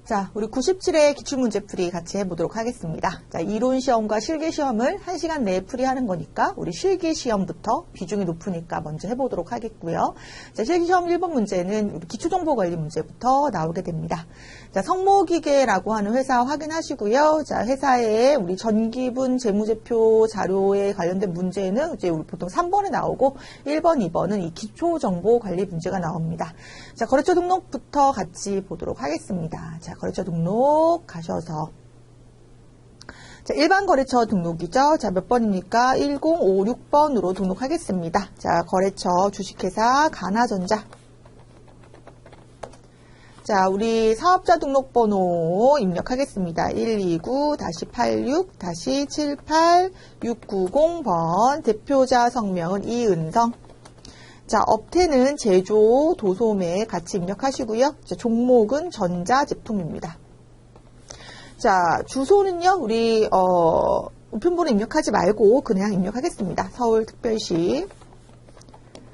자, 우리 97회 기출문제풀이 같이 해보도록 하겠습니다. 자, 이론시험과 실기시험을 1시간 내에 풀이하는 거니까 우리 실기시험부터 비중이 높으니까 먼저 해보도록 하겠고요. 자, 실기시험 1번 문제는 우리 기초정보관리 문제부터 나오게 됩니다. 자, 성모기계라고 하는 회사 확인하시고요. 자, 회사의 우리 전기분 재무제표 자료에 관련된 문제는 이제 우리 보통 3번에 나오고 1번, 2번은 이 기초정보관리 문제가 나옵니다. 자, 거래처 등록부터 같이 보도록 하겠습니다. 자, 거래처 등록 가셔서 자, 일반 거래처 등록이죠. 자, 몇 번입니까? 1056번으로 등록하겠습니다. 자, 거래처 주식회사 가나전자. 자, 우리 사업자 등록번호 입력하겠습니다. 129-86-78690번. 대표자 성명은 이은성. 자, 업태는 제조, 도소매 같이 입력하시고요. 자, 종목은 전자제품입니다. 자, 주소는요, 우리, 우편번호 입력하지 말고 그냥 입력하겠습니다. 서울특별시,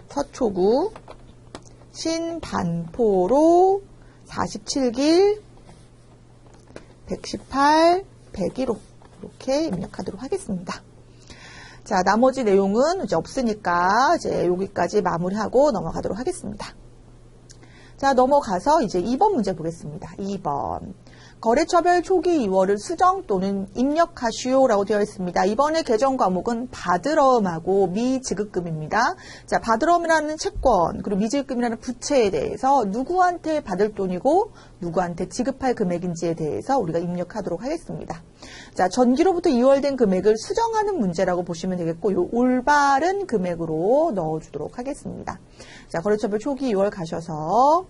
서초구, 신반포로 47길, 118, 101호. 이렇게 입력하도록 하겠습니다. 자, 나머지 내용은 이제 없으니까 이제 여기까지 마무리하고 넘어가도록 하겠습니다. 자, 넘어가서 이제 2번 문제 보겠습니다. 2번. 거래처별 초기 2월을 수정 또는 입력하시오라고 되어 있습니다. 이번에 개정 과목은 받으러움하고 미지급금입니다. 자, 받으러움이라는 채권 그리고 미지급금이라는 부채에 대해서 누구한테 받을 돈이고 누구한테 지급할 금액인지에 대해서 우리가 입력하도록 하겠습니다. 자, 전기로부터 2월 된 금액을 수정하는 문제라고 보시면 되겠고 요 올바른 금액으로 넣어주도록 하겠습니다. 자, 거래처별 초기 2월 가셔서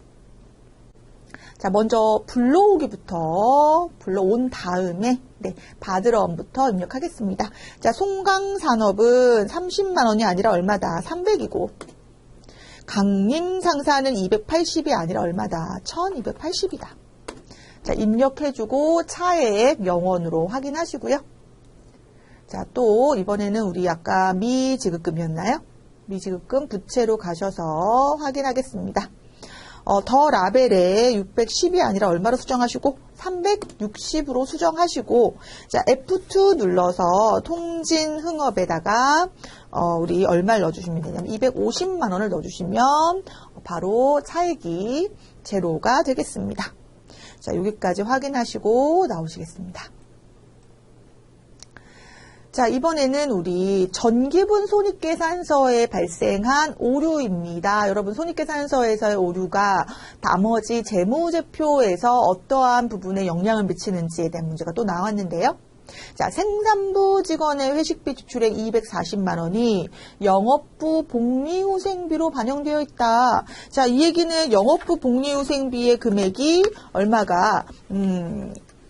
자, 먼저 불러오기부터 불러온 다음에 네, 받으러움부터 입력하겠습니다. 자, 송강산업은 30만 원이 아니라 얼마다? 300이고 강림상사는 280이 아니라 얼마다? 1280이다. 자, 입력해주고 차액 영원으로 확인하시고요. 자, 또 이번에는 우리 아까 미지급금이었나요? 미지급금 부채로 가셔서 확인하겠습니다. 더 라벨에 610이 아니라 얼마로 수정하시고 360으로 수정하시고 자, F2 눌러서 통진흥업에다가 우리 얼마를 넣어주시면 되냐면 250만 원을 넣어주시면 바로 차액이 제로가 되겠습니다. 자, 여기까지 확인하시고 나오시겠습니다. 자, 이번에는 우리 전기분 손익계산서에 발생한 오류입니다. 여러분, 손익계산서에서의 오류가 나머지 재무제표에서 어떠한 부분에 영향을 미치는지에 대한 문제가 또 나왔는데요. 자, 생산부 직원의 회식비 지출액 240만 원이 영업부 복리후생비로 반영되어 있다. 자, 이 얘기는 영업부 복리후생비의 금액이 얼마가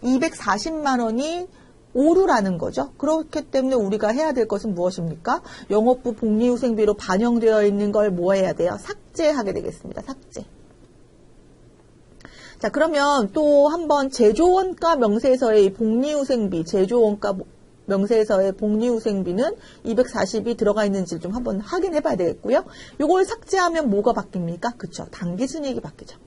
240만 원이 오류라는 거죠. 그렇기 때문에 우리가 해야 될 것은 무엇입니까? 영업부 복리후생비로 반영되어 있는 걸 뭐 해야 돼요? 삭제하게 되겠습니다. 삭제. 자, 그러면 또 한번 제조원가 명세서의 복리후생비, 제조원가 명세서의 복리후생비는 240이 들어가 있는지를 좀 한번 확인해 봐야 되겠고요. 이걸 삭제하면 뭐가 바뀝니까? 그쵸. 당기순이익이 바뀌죠.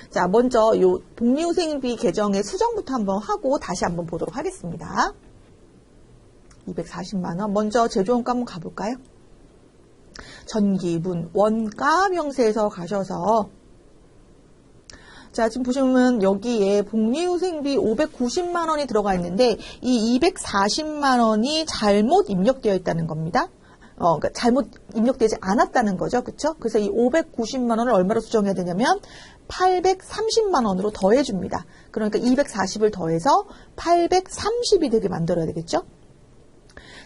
자, 먼저 요 복리후생비 계정의 수정부터 한번 하고 다시 한번 보도록 하겠습니다. 240만 원. 먼저 제조원가 한번 가볼까요? 전기분 원가 명세서 가셔서 자, 지금 보시면 여기에 복리후생비 590만 원이 들어가 있는데 이 240만 원이 잘못 입력되어 있다는 겁니다. 그러니까 잘못 입력되지 않았다는 거죠. 그쵸? 그래서 이 590만 원을 얼마로 수정해야 되냐면 830만 원으로 더해줍니다. 그러니까 240을 더해서 830이 되게 만들어야 되겠죠?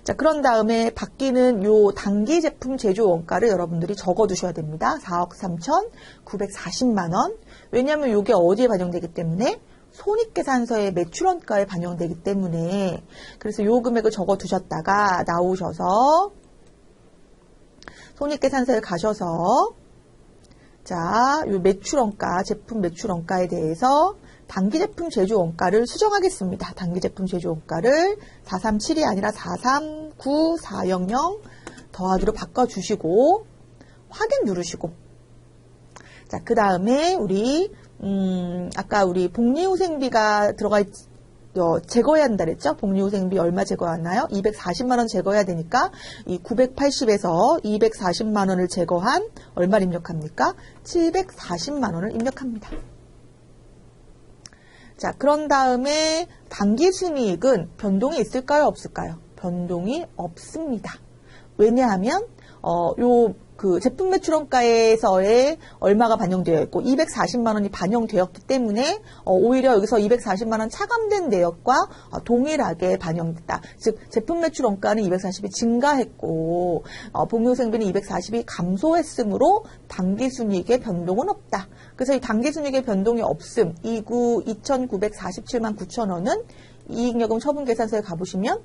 자, 그런 다음에 바뀌는 요 단기 제품 제조 원가를 여러분들이 적어 두셔야 됩니다. 4억 3,940만 원. 왜냐하면 요게 어디에 반영되기 때문에 손익계산서의 매출원가에 반영되기 때문에 그래서 요 금액을 적어 두셨다가 나오셔서 손익계산서에 가셔서 자, 요 매출원가, 제품 매출원가에 대해서 단기제품 제조원가를 수정하겠습니다. 단기제품 제조원가를 437이 아니라 439400 더하기로 바꿔주시고 확인 누르시고 자, 그 다음에 우리 아까 우리 복리후생비가 제거해야 한다 그랬죠? 복리후생비 얼마 제거했나요? 240만 원 제거해야 되니까 이 980에서 240만 원을 제거한 얼마를 입력합니까? 740만 원을 입력합니다. 자, 그런 다음에 당기순이익은 변동이 있을까요? 없을까요? 변동이 없습니다. 왜냐하면 그 제품 매출원가에서의 얼마가 반영되어 있고 240만 원이 반영되었기 때문에 오히려 여기서 240만 원 차감된 내역과 동일하게 반영됐다. 즉 제품 매출원가는 240이 증가했고 복리후생비는 240이 감소했으므로 당기순이익의 변동은 없다. 그래서 이 당기순이익의 변동이 없음 2,947만 9천 원은 이익여금 처분계산서에 가보시면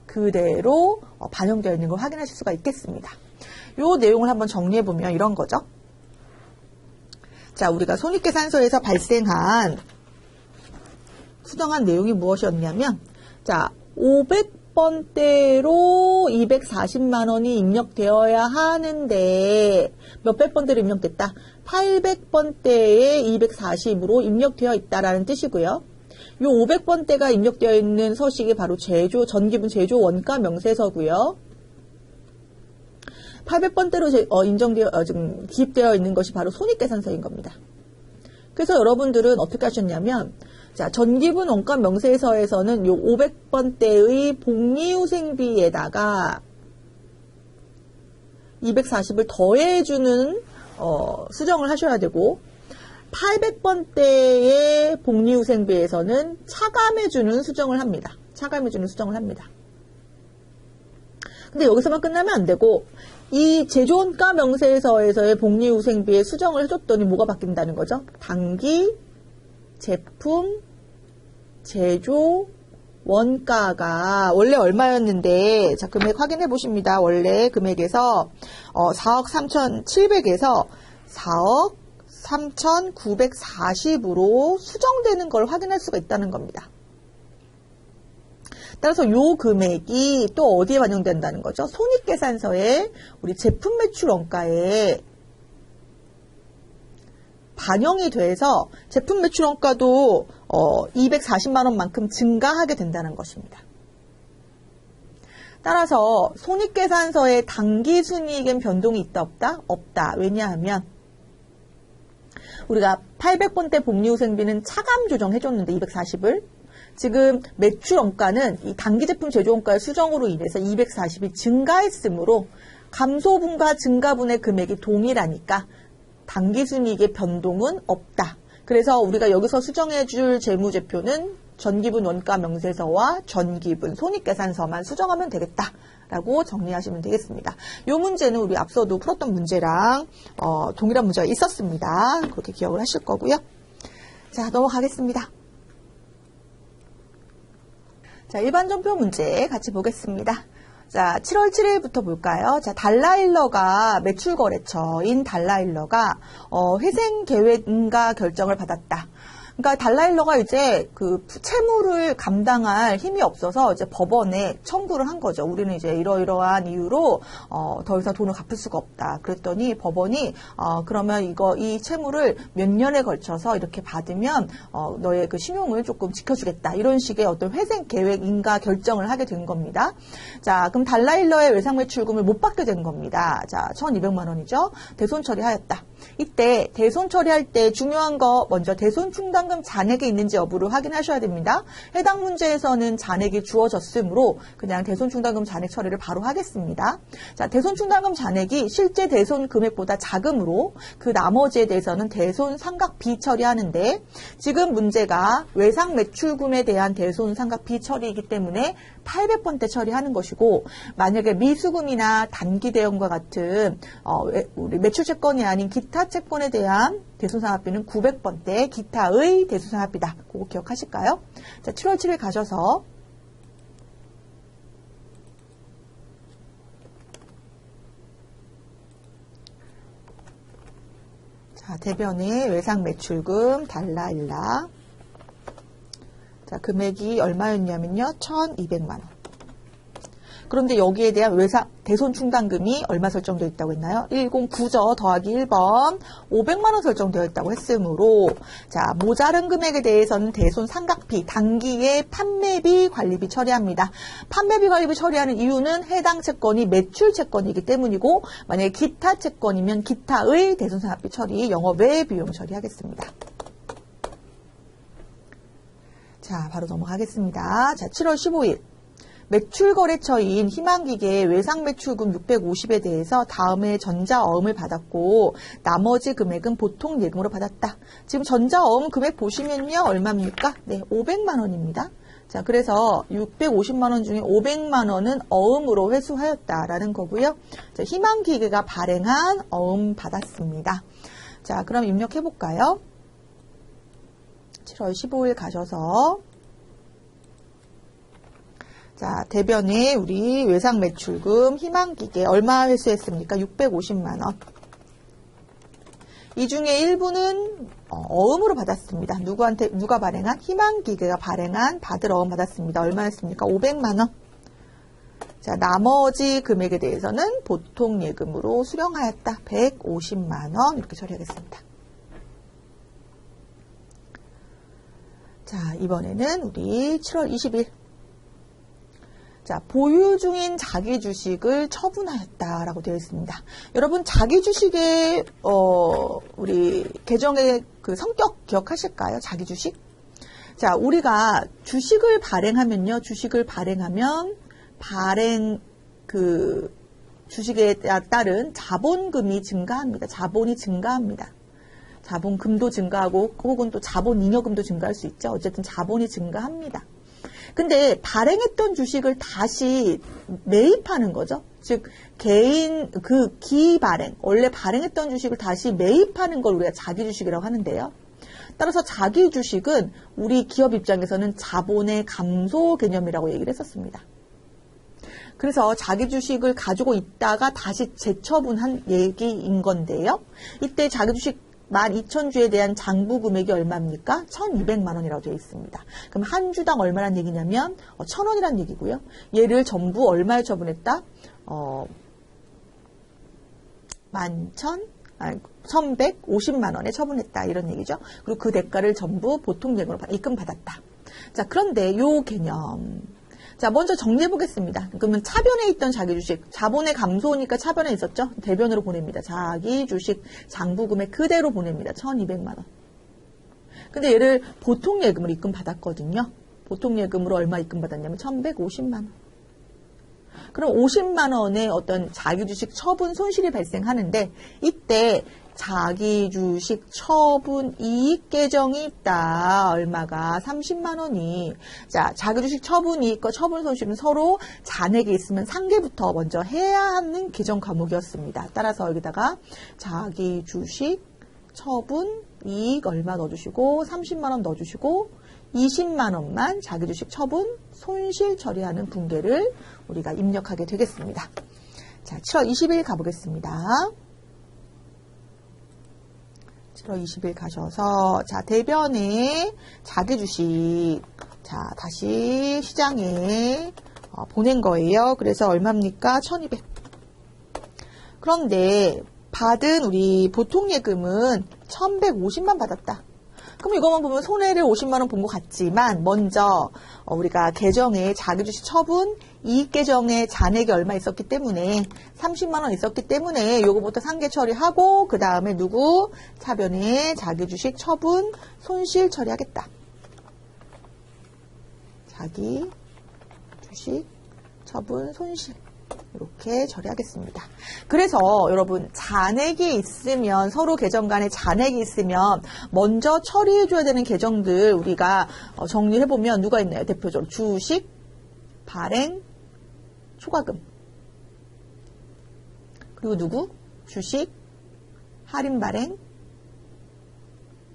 그대로 반영되어 있는 걸 확인하실 수가 있겠습니다. 요 내용을 한번 정리해보면 이런 거죠. 자, 우리가 손익계산서에서 발생한 수정한 내용이 무엇이었냐면, 자, 500번대로 240만 원이 입력되어야 하는데, 몇백 번대로 입력됐다? 800번대에 240으로 입력되어 있다라는 뜻이고요. 요 500번대가 입력되어 있는 서식이 바로 전기분 제조 원가 명세서고요. 800번대로 지금 기입되어 있는 것이 바로 손익계산서인 겁니다. 그래서 여러분들은 어떻게 하셨냐면, 자, 전기분 원가 명세서에서는 요 500번대의 복리후생비에다가 240을 더해주는, 수정을 하셔야 되고, 800번대의 복리후생비에서는 차감해주는 수정을 합니다. 차감해주는 수정을 합니다. 근데 여기서만 끝나면 안 되고, 이 제조원가 명세서에서의 복리후생비에 수정을 해줬더니 뭐가 바뀐다는 거죠? 당기, 제품, 제조, 원가가 원래 얼마였는데, 자, 금액 확인해 보십니다. 원래 금액에서 4억 3,700에서 4억 3,940으로 수정되는 걸 확인할 수가 있다는 겁니다. 따라서 요 금액이 또 어디에 반영된다는 거죠? 손익계산서에 우리 제품 매출 원가에 반영이 돼서 제품 매출 원가도 240만 원만큼 증가하게 된다는 것입니다. 따라서 손익계산서에 당기순이익엔 변동이 있다 없다? 없다. 왜냐하면 우리가 800번대 복리후생비는 차감 조정해줬는데 240을 지금 매출원가는 이 당기제품 제조원가의 수정으로 인해서 240이 증가했으므로 감소분과 증가분의 금액이 동일하니까 당기순이익의 변동은 없다. 그래서 우리가 여기서 수정해줄 재무제표는 전기분 원가 명세서와 전기분 손익계산서만 수정하면 되겠다라고 정리하시면 되겠습니다. 이 문제는 우리 앞서도 풀었던 문제랑 동일한 문제가 있었습니다. 그렇게 기억을 하실 거고요. 자, 넘어가겠습니다. 자, 일반 전표 문제 같이 보겠습니다. 자, 7월 7일부터 볼까요? 자, 달라일러가 매출거래처인 달라일러가 회생계획인가 결정을 받았다. 그러니까 달라일러가 이제 그 채무를 감당할 힘이 없어서 이제 법원에 청구를 한 거죠. 우리는 이제 이러이러한 이유로 더 이상 돈을 갚을 수가 없다. 그랬더니 법원이 그러면 이 채무를 몇 년에 걸쳐서 이렇게 받으면 너의 그 신용을 조금 지켜주겠다. 이런 식의 어떤 회생 계획 인가 결정을 하게 된 겁니다. 자, 그럼 달라일러의 외상 매출금을 못 받게 된 겁니다. 자, 1,200만 원이죠. 대손 처리하였다. 이때 대손 처리할 때 중요한 거 먼저 대손 충당금 잔액이 있는지 여부를 확인하셔야 됩니다. 해당 문제에서는 잔액이 주어졌으므로 그냥 대손 충당금 잔액 처리를 바로 하겠습니다. 자, 대손 충당금 잔액이 실제 대손 금액보다 작으므로 그 나머지에 대해서는 대손 상각 비처리하는데 지금 문제가 외상 매출금에 대한 대손 상각 비처리이기 때문에 800번대 처리하는 것이고 만약에 미수금이나 단기 대형과 같은 우리 매출 채권이 아닌 기타 채권에 대한 대손상각비는 900번대 기타의 대손상각비다. 그거 기억하실까요? 자, 7월 7일 가셔서 자, 대변의 외상 매출금 달라일라. 자, 금액이 얼마였냐면요. 1,200만 원. 그런데 여기에 대한 외상 대손 충당금이 얼마 설정되어 있다고 했나요? 109조 더하기 1번 500만 원 설정되어 있다고 했으므로 자, 모자른 금액에 대해서는 대손 상각비, 단기에 판매비, 관리비 처리합니다. 판매비, 관리비 처리하는 이유는 해당 채권이 매출 채권이기 때문이고 만약에 기타 채권이면 기타의 대손 상각비 처리, 영업 외 비용 처리하겠습니다. 자, 바로 넘어가겠습니다. 자, 7월 15일. 매출거래처인 희망기계의 외상매출금 650에 대해서 다음에 전자어음을 받았고 나머지 금액은 보통 예금으로 받았다. 지금 전자어음 금액 보시면요. 얼마입니까? 네, 500만 원입니다. 자, 그래서 650만 원 중에 500만 원은 어음으로 회수하였다라는 거고요. 자, 희망기계가 발행한 어음 받았습니다. 자, 그럼 입력해 볼까요? 7월 15일 가셔서 자, 대변에 우리 외상매출금 희망기계 얼마 회수했습니까? 650만 원. 이 중에 일부는 어음으로 받았습니다. 누가 발행한? 희망기계가 발행한 받을 어음 받았습니다. 얼마였습니까? 500만 원. 자, 나머지 금액에 대해서는 보통 예금으로 수령하였다. 150만 원 이렇게 처리하겠습니다. 자, 이번에는 우리 7월 20일. 자, 보유 중인 자기 주식을 처분하였다라고 되어 있습니다. 여러분, 자기 주식의, 우리 계정의 그 성격 기억하실까요? 자기 주식? 자, 우리가 주식을 발행하면요. 주식을 발행하면, 주식에 따른 자본금이 증가합니다. 자본이 증가합니다. 자본금도 증가하고 혹은 또 자본잉여금도 증가할 수 있죠. 어쨌든 자본이 증가합니다. 근데 발행했던 주식을 다시 매입하는 거죠. 즉 개인 기발행, 원래 발행했던 주식을 다시 매입하는 걸 우리가 자기 주식이라고 하는데요. 따라서 자기 주식은 우리 기업 입장에서는 자본의 감소 개념이라고 얘기를 했었습니다. 그래서 자기 주식을 가지고 있다가 다시 재처분한 얘기인 건데요. 이때 자기 주식 12,000주에 대한 장부 금액이 얼마입니까? 1,200만 원이라고 되어 있습니다. 그럼 한 주당 얼마란 얘기냐면 1,000원이란 얘기고요. 얘를 전부 얼마에 처분했다? 1,150만 원에 처분했다. 이런 얘기죠. 그리고 그 대가를 전부 보통 예금으로 입금받았다. 자, 그런데 요 개념. 자, 먼저 정리해 보겠습니다. 그러면 차변에 있던 자기 주식, 자본의 감소니까 차변에 있었죠? 대변으로 보냅니다. 자기 주식 장부금액 그대로 보냅니다. 1,200만 원. 근데 얘를 보통 예금으로 입금받았거든요. 보통 예금으로 얼마 입금받았냐면 1,150만 원. 그럼 50만 원의 어떤 자기 주식 처분 손실이 발생하는데 이때 자기 주식 처분 이익 계정이 있다. 얼마가? 30만 원이. 자, 자기 주식 처분 이익과 처분 손실은 서로 잔액이 있으면 상계부터 먼저 해야 하는 계정 과목이었습니다. 따라서 여기다가 자기 주식 처분 이익 얼마 넣어주시고 30만 원 넣어주시고 20만 원만 자기 주식 처분 손실 처리하는 분계를 우리가 입력하게 되겠습니다. 자, 7월 20일 가보겠습니다. 7월 20일 가셔서 자, 대변에 자기 주식 자, 다시 시장에 보낸 거예요. 그래서 얼마입니까? 1,200. 그런데 받은 우리 보통 예금은 1,150만 받았다. 그럼 이것만 보면 손해를 50만 원 본 것 같지만 먼저 우리가 계정에 자기 주식 처분 이익 계정에 잔액이 얼마 있었기 때문에 30만 원 있었기 때문에 요거부터 상계 처리하고 그 다음에 누구 차변에 자기 주식 처분 손실 처리하겠다. 자기 주식 처분 손실 이렇게 처리하겠습니다. 그래서 여러분 잔액이 있으면 서로 계정 간에 잔액이 있으면 먼저 처리해줘야 되는 계정들 우리가 정리해보면 누가 있나요? 대표적으로 주식, 발행, 초과금 그리고 누구? 주식, 할인 발행,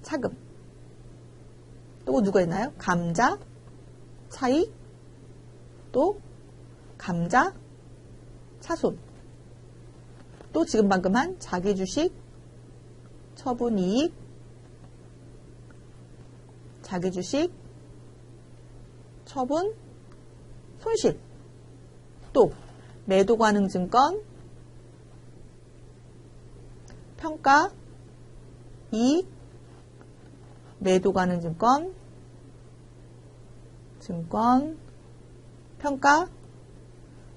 차금 또 누가 있나요? 감자, 차익, 또 감자, 차손 또 지금 방금 한 자기 주식 처분 이익 자기 주식 처분 손실 또 매도 가능 증권, 평가, 이익, 매도 가능 증권, 평가,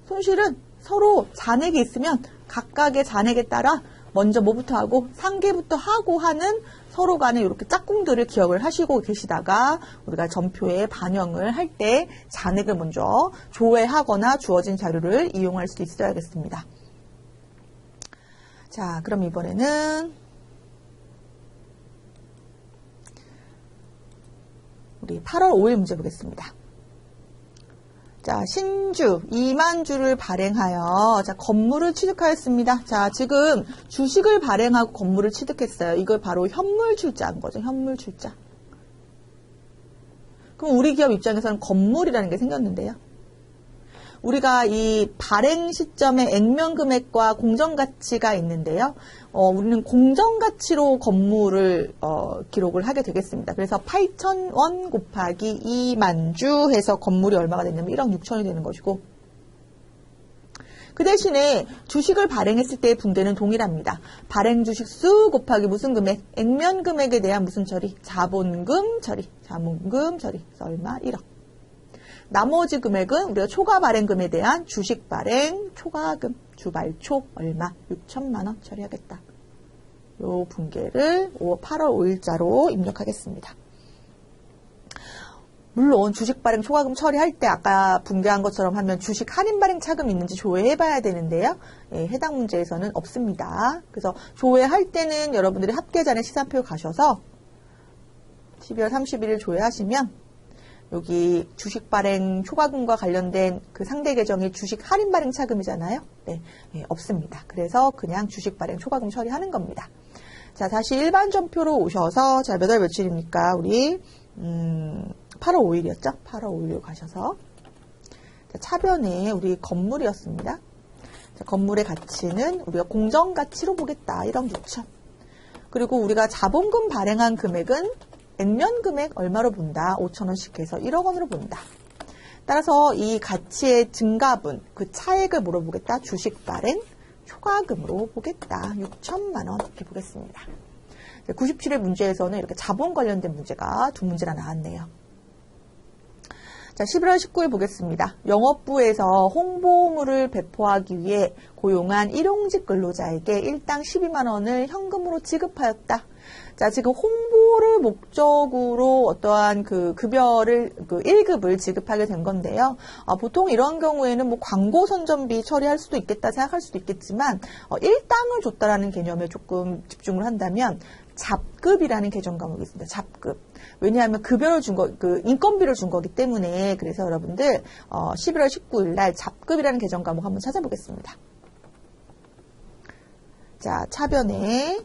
손실은 서로 잔액이 있으면 각각의 잔액에 따라 먼저 뭐부터 하고 상계부터 하고 하는 서로 간에 이렇게 짝꿍들을 기억을 하시고 계시다가 우리가 전표에 반영을 할 때 잔액을 먼저 조회하거나 주어진 자료를 이용할 수 있어야겠습니다. 자, 그럼 이번에는 우리 8월 5일 문제 보겠습니다. 자, 신주 2만 주를 발행하여 자, 건물을 취득하였습니다. 자, 지금 주식을 발행하고 건물을 취득했어요. 이걸 바로 현물 출자한 거죠. 현물 출자. 그럼 우리 기업 입장에서는 건물이라는 게 생겼는데요. 우리가 이 발행 시점에 액면 금액과 공정 가치가 있는데요. 우리는 공정 가치로 건물을 기록을 하게 되겠습니다. 그래서 8,000원 곱하기 2만 주 해서 건물이 얼마가 됐냐면 1억 6천이 되는 것이고, 그 대신에 주식을 발행했을 때의 분배는 동일합니다. 발행 주식 수 곱하기 무슨 금액? 액면 금액에 대한 무슨 처리? 자본금 처리. 그래서 얼마? 1억. 나머지 금액은 우리가 초과 발행금에 대한 주식 발행 초과금 주발초 얼마 6천만 원 처리하겠다. 요 분계를 8월 5일자로 입력하겠습니다. 물론 주식 발행 초과금 처리할 때 아까 분계한 것처럼 하면 주식 할인 발행 차금이 있는지 조회해 봐야 되는데요. 예, 해당 문제에서는 없습니다. 그래서 조회할 때는 여러분들이 합계잔의 시산표 가셔서 12월 31일 조회하시면 여기 주식 발행 초과금과 관련된 그 상대 계정이 주식 할인 발행 차금이잖아요. 네, 없습니다. 그래서 그냥 주식 발행 초과금 처리하는 겁니다. 자, 다시 일반 전표로 오셔서 자, 몇 월 며칠입니까? 우리 8월 5일이었죠? 8월 5일로 가셔서 자, 차변에 우리 건물이었습니다. 자, 건물의 가치는 우리가 공정 가치로 보겠다. 1억 6천. 그리고 우리가 자본금 발행한 금액은 액면 금액 얼마로 본다? 5천원씩 해서 1억 원으로 본다. 따라서 이 가치의 증가분, 그 차액을 뭐로 보겠다? 주식 발행 초과금으로 보겠다. 6천만 원 이렇게 보겠습니다. 97회 문제에서는 이렇게 자본 관련된 문제가 두 문제나 나왔네요. 자, 11월 19일 보겠습니다. 영업부에서 홍보물을 배포하기 위해 고용한 일용직 근로자에게 일당 12만 원을 현금으로 지급하였다. 자, 지금 홍보를 목적으로 어떠한 그 급여를, 그 1급을 지급하게 된 건데요. 보통 이런 경우에는 뭐 광고 선전비 처리할 수도 있겠다 생각할 수도 있겠지만, 일당을 줬다라는 개념에 조금 집중을 한다면, 잡급이라는 개정 과목이 있습니다. 잡급. 왜냐하면 급여를 준 거, 그 인건비를 준 거기 때문에, 그래서 여러분들, 11월 19일 날 잡급이라는 개정 과목 한번 찾아보겠습니다. 자, 차변에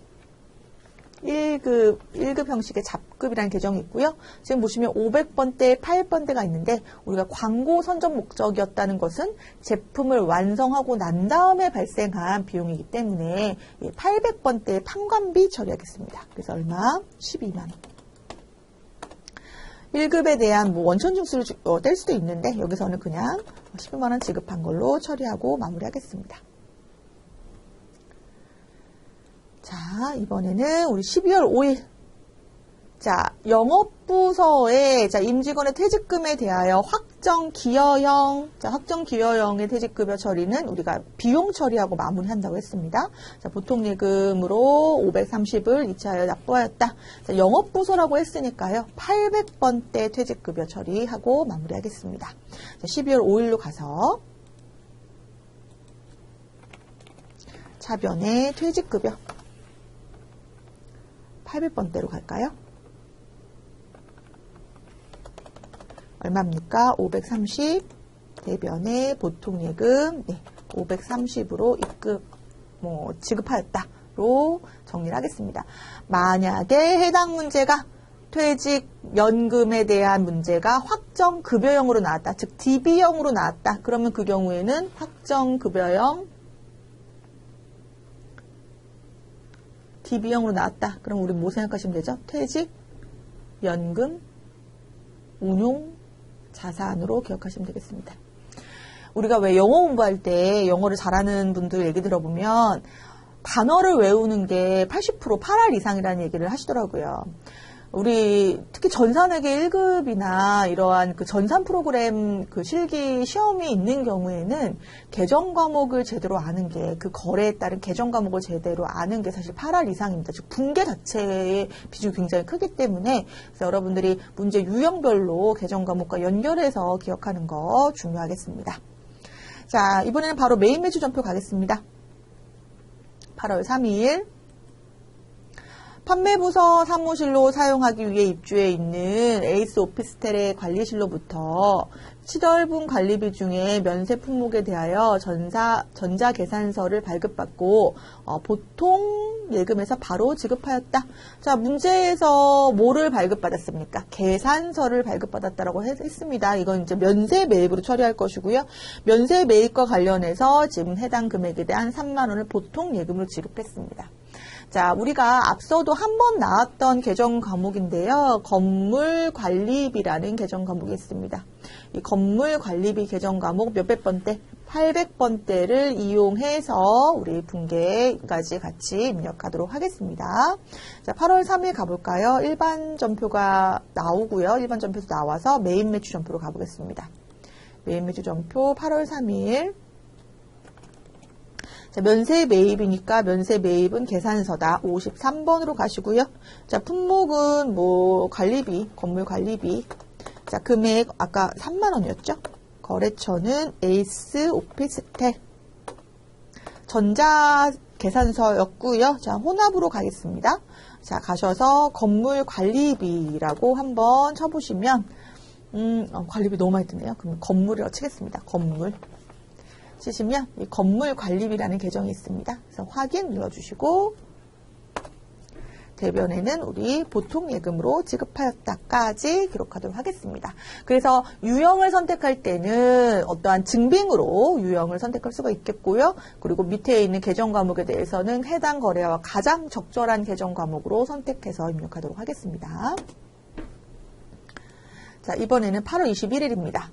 1급 형식의 잡급이라는 개정이 있고요. 지금 보시면 500번대, 800번대가 있는데 우리가 광고 선전 목적이었다는 것은 제품을 완성하고 난 다음에 발생한 비용이기 때문에 800번대의 판관비 처리하겠습니다. 그래서 얼마? 12만 원. 1급에 대한 뭐 원천 징수를 뗄 수도 있는데 여기서는 그냥 12만 원 지급한 걸로 처리하고 마무리하겠습니다. 자, 이번에는 우리 12월 5일. 자, 영업부서에, 자, 임직원의 퇴직금에 대하여 확정 기여형, 자, 확정 기여형의 퇴직급여 처리는 우리가 비용 처리하고 마무리한다고 했습니다. 자, 보통 예금으로 530을 이체하여 납부하였다. 자, 영업부서라고 했으니까요. 800번대 퇴직급여 처리하고 마무리하겠습니다. 자, 12월 5일로 가서 차변의 퇴직급여. 800번대로 갈까요? 얼마입니까? 530 대변의 보통예금 530으로 입금 지급하였다로 정리를 하겠습니다. 만약에 해당 문제가 퇴직연금에 대한 문제가 확정급여형으로 나왔다. 즉 DB형으로 나왔다. 그러면 그 경우에는 확정급여형 DB형으로 나왔다. 그럼 우리 뭐 생각하시면 되죠? 퇴직, 연금, 운용, 자산으로 기억하시면 되겠습니다. 우리가 왜 영어 공부할 때 영어를 잘하는 분들 얘기 들어보면 단어를 외우는 게 80% 8할 이상이라는 얘기를 하시더라고요. 우리 특히 전산회계 1급이나 이러한 그 전산 프로그램 그 실기 시험이 있는 경우에는 계정 과목을 제대로 아는 게 그 거래에 따른 계정 과목을 제대로 아는 게 사실 8할 이상입니다. 즉 분계 자체의 비중이 굉장히 크기 때문에 그래서 여러분들이 문제 유형별로 계정 과목과 연결해서 기억하는 거 중요하겠습니다. 자, 이번에는 바로 메인 매출 전표 가겠습니다. 8월 3일 판매부서 사무실로 사용하기 위해 입주해 있는 에이스 오피스텔의 관리실로부터 시설분 관리비 중에 면세 품목에 대하여 전자계산서를 발급받고 보통 예금에서 바로 지급하였다. 자, 문제에서 뭐를 발급받았습니까? 계산서를 발급받았다라고 했습니다. 이건 이제 면세 매입으로 처리할 것이고요. 면세 매입과 관련해서 지금 해당 금액에 대한 3만 원을 보통 예금으로 지급했습니다. 자, 우리가 앞서도 한 번 나왔던 계정 과목인데요. 건물 관리비라는 계정 과목이 있습니다. 이 건물 관리비 계정 과목 몇백 번대? 800번대를 이용해서 우리 분계까지 같이 입력하도록 하겠습니다. 자, 8월 3일 가볼까요? 일반 전표가 나오고요. 일반 전표도 나와서 메인 매출 전표로 가보겠습니다. 메인 매출 전표 8월 3일. 자, 면세 매입이니까 면세 매입은 계산서다. 53번으로 가시고요. 자, 품목은 뭐 관리비, 건물 관리비. 자, 금액 아까 3만 원이었죠? 거래처는 에이스 오피스텔. 전자 계산서였고요. 자, 혼합으로 가겠습니다. 자, 가셔서 건물 관리비라고 한번 쳐보시면 관리비 너무 많이 뜨네요. 그럼 건물이라고 치겠습니다. 건물. 치시면 이 건물 관리비라는 계정이 있습니다. 그래서 확인 눌러주시고 대변에는 우리 보통 예금으로 지급하였다까지 기록하도록 하겠습니다. 그래서 유형을 선택할 때는 어떠한 증빙으로 유형을 선택할 수가 있겠고요. 그리고 밑에 있는 계정 과목에 대해서는 해당 거래와 가장 적절한 계정 과목으로 선택해서 입력하도록 하겠습니다. 자, 이번에는 8월 21일입니다.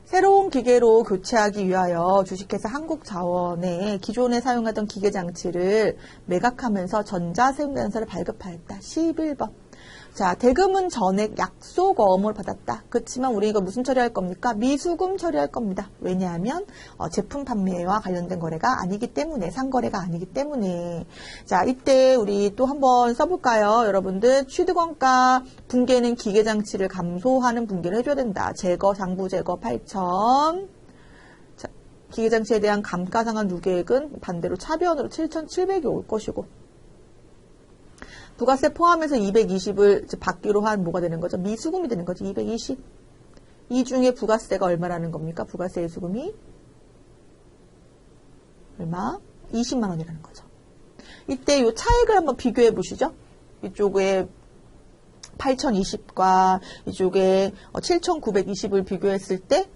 새로운 기계로 교체하기 위하여 주식회사 한국자원에 기존에 사용하던 기계장치를 매각하면서 전자세금계산서를 발급하였다. 11번. 자, 대금은 전액 약속어음을 받았다. 그렇지만 우리 이거 무슨 처리할 겁니까? 미수금 처리할 겁니다. 왜냐하면 제품 판매와 관련된 거래가 아니기 때문에, 상거래가 아니기 때문에. 자, 이때 우리 또 한번 써볼까요? 여러분들 취득원가 분계는 기계장치를 감소하는 분계를 해줘야 된다. 제거, 장부 제거 8,000. 자, 기계장치에 대한 감가상각 누계액은 반대로 차변으로 7,700이 올 것이고 부가세 포함해서 220을 받기로 한 뭐가 되는 거죠? 미수금이 되는 거죠. 220. 이 중에 부가세가 얼마라는 겁니까? 부가세 수금이 얼마? 20만 원이라는 거죠. 이때 이 차액을 한번 비교해 보시죠. 이쪽에 8,020과 이쪽에 7,920을 비교했을 때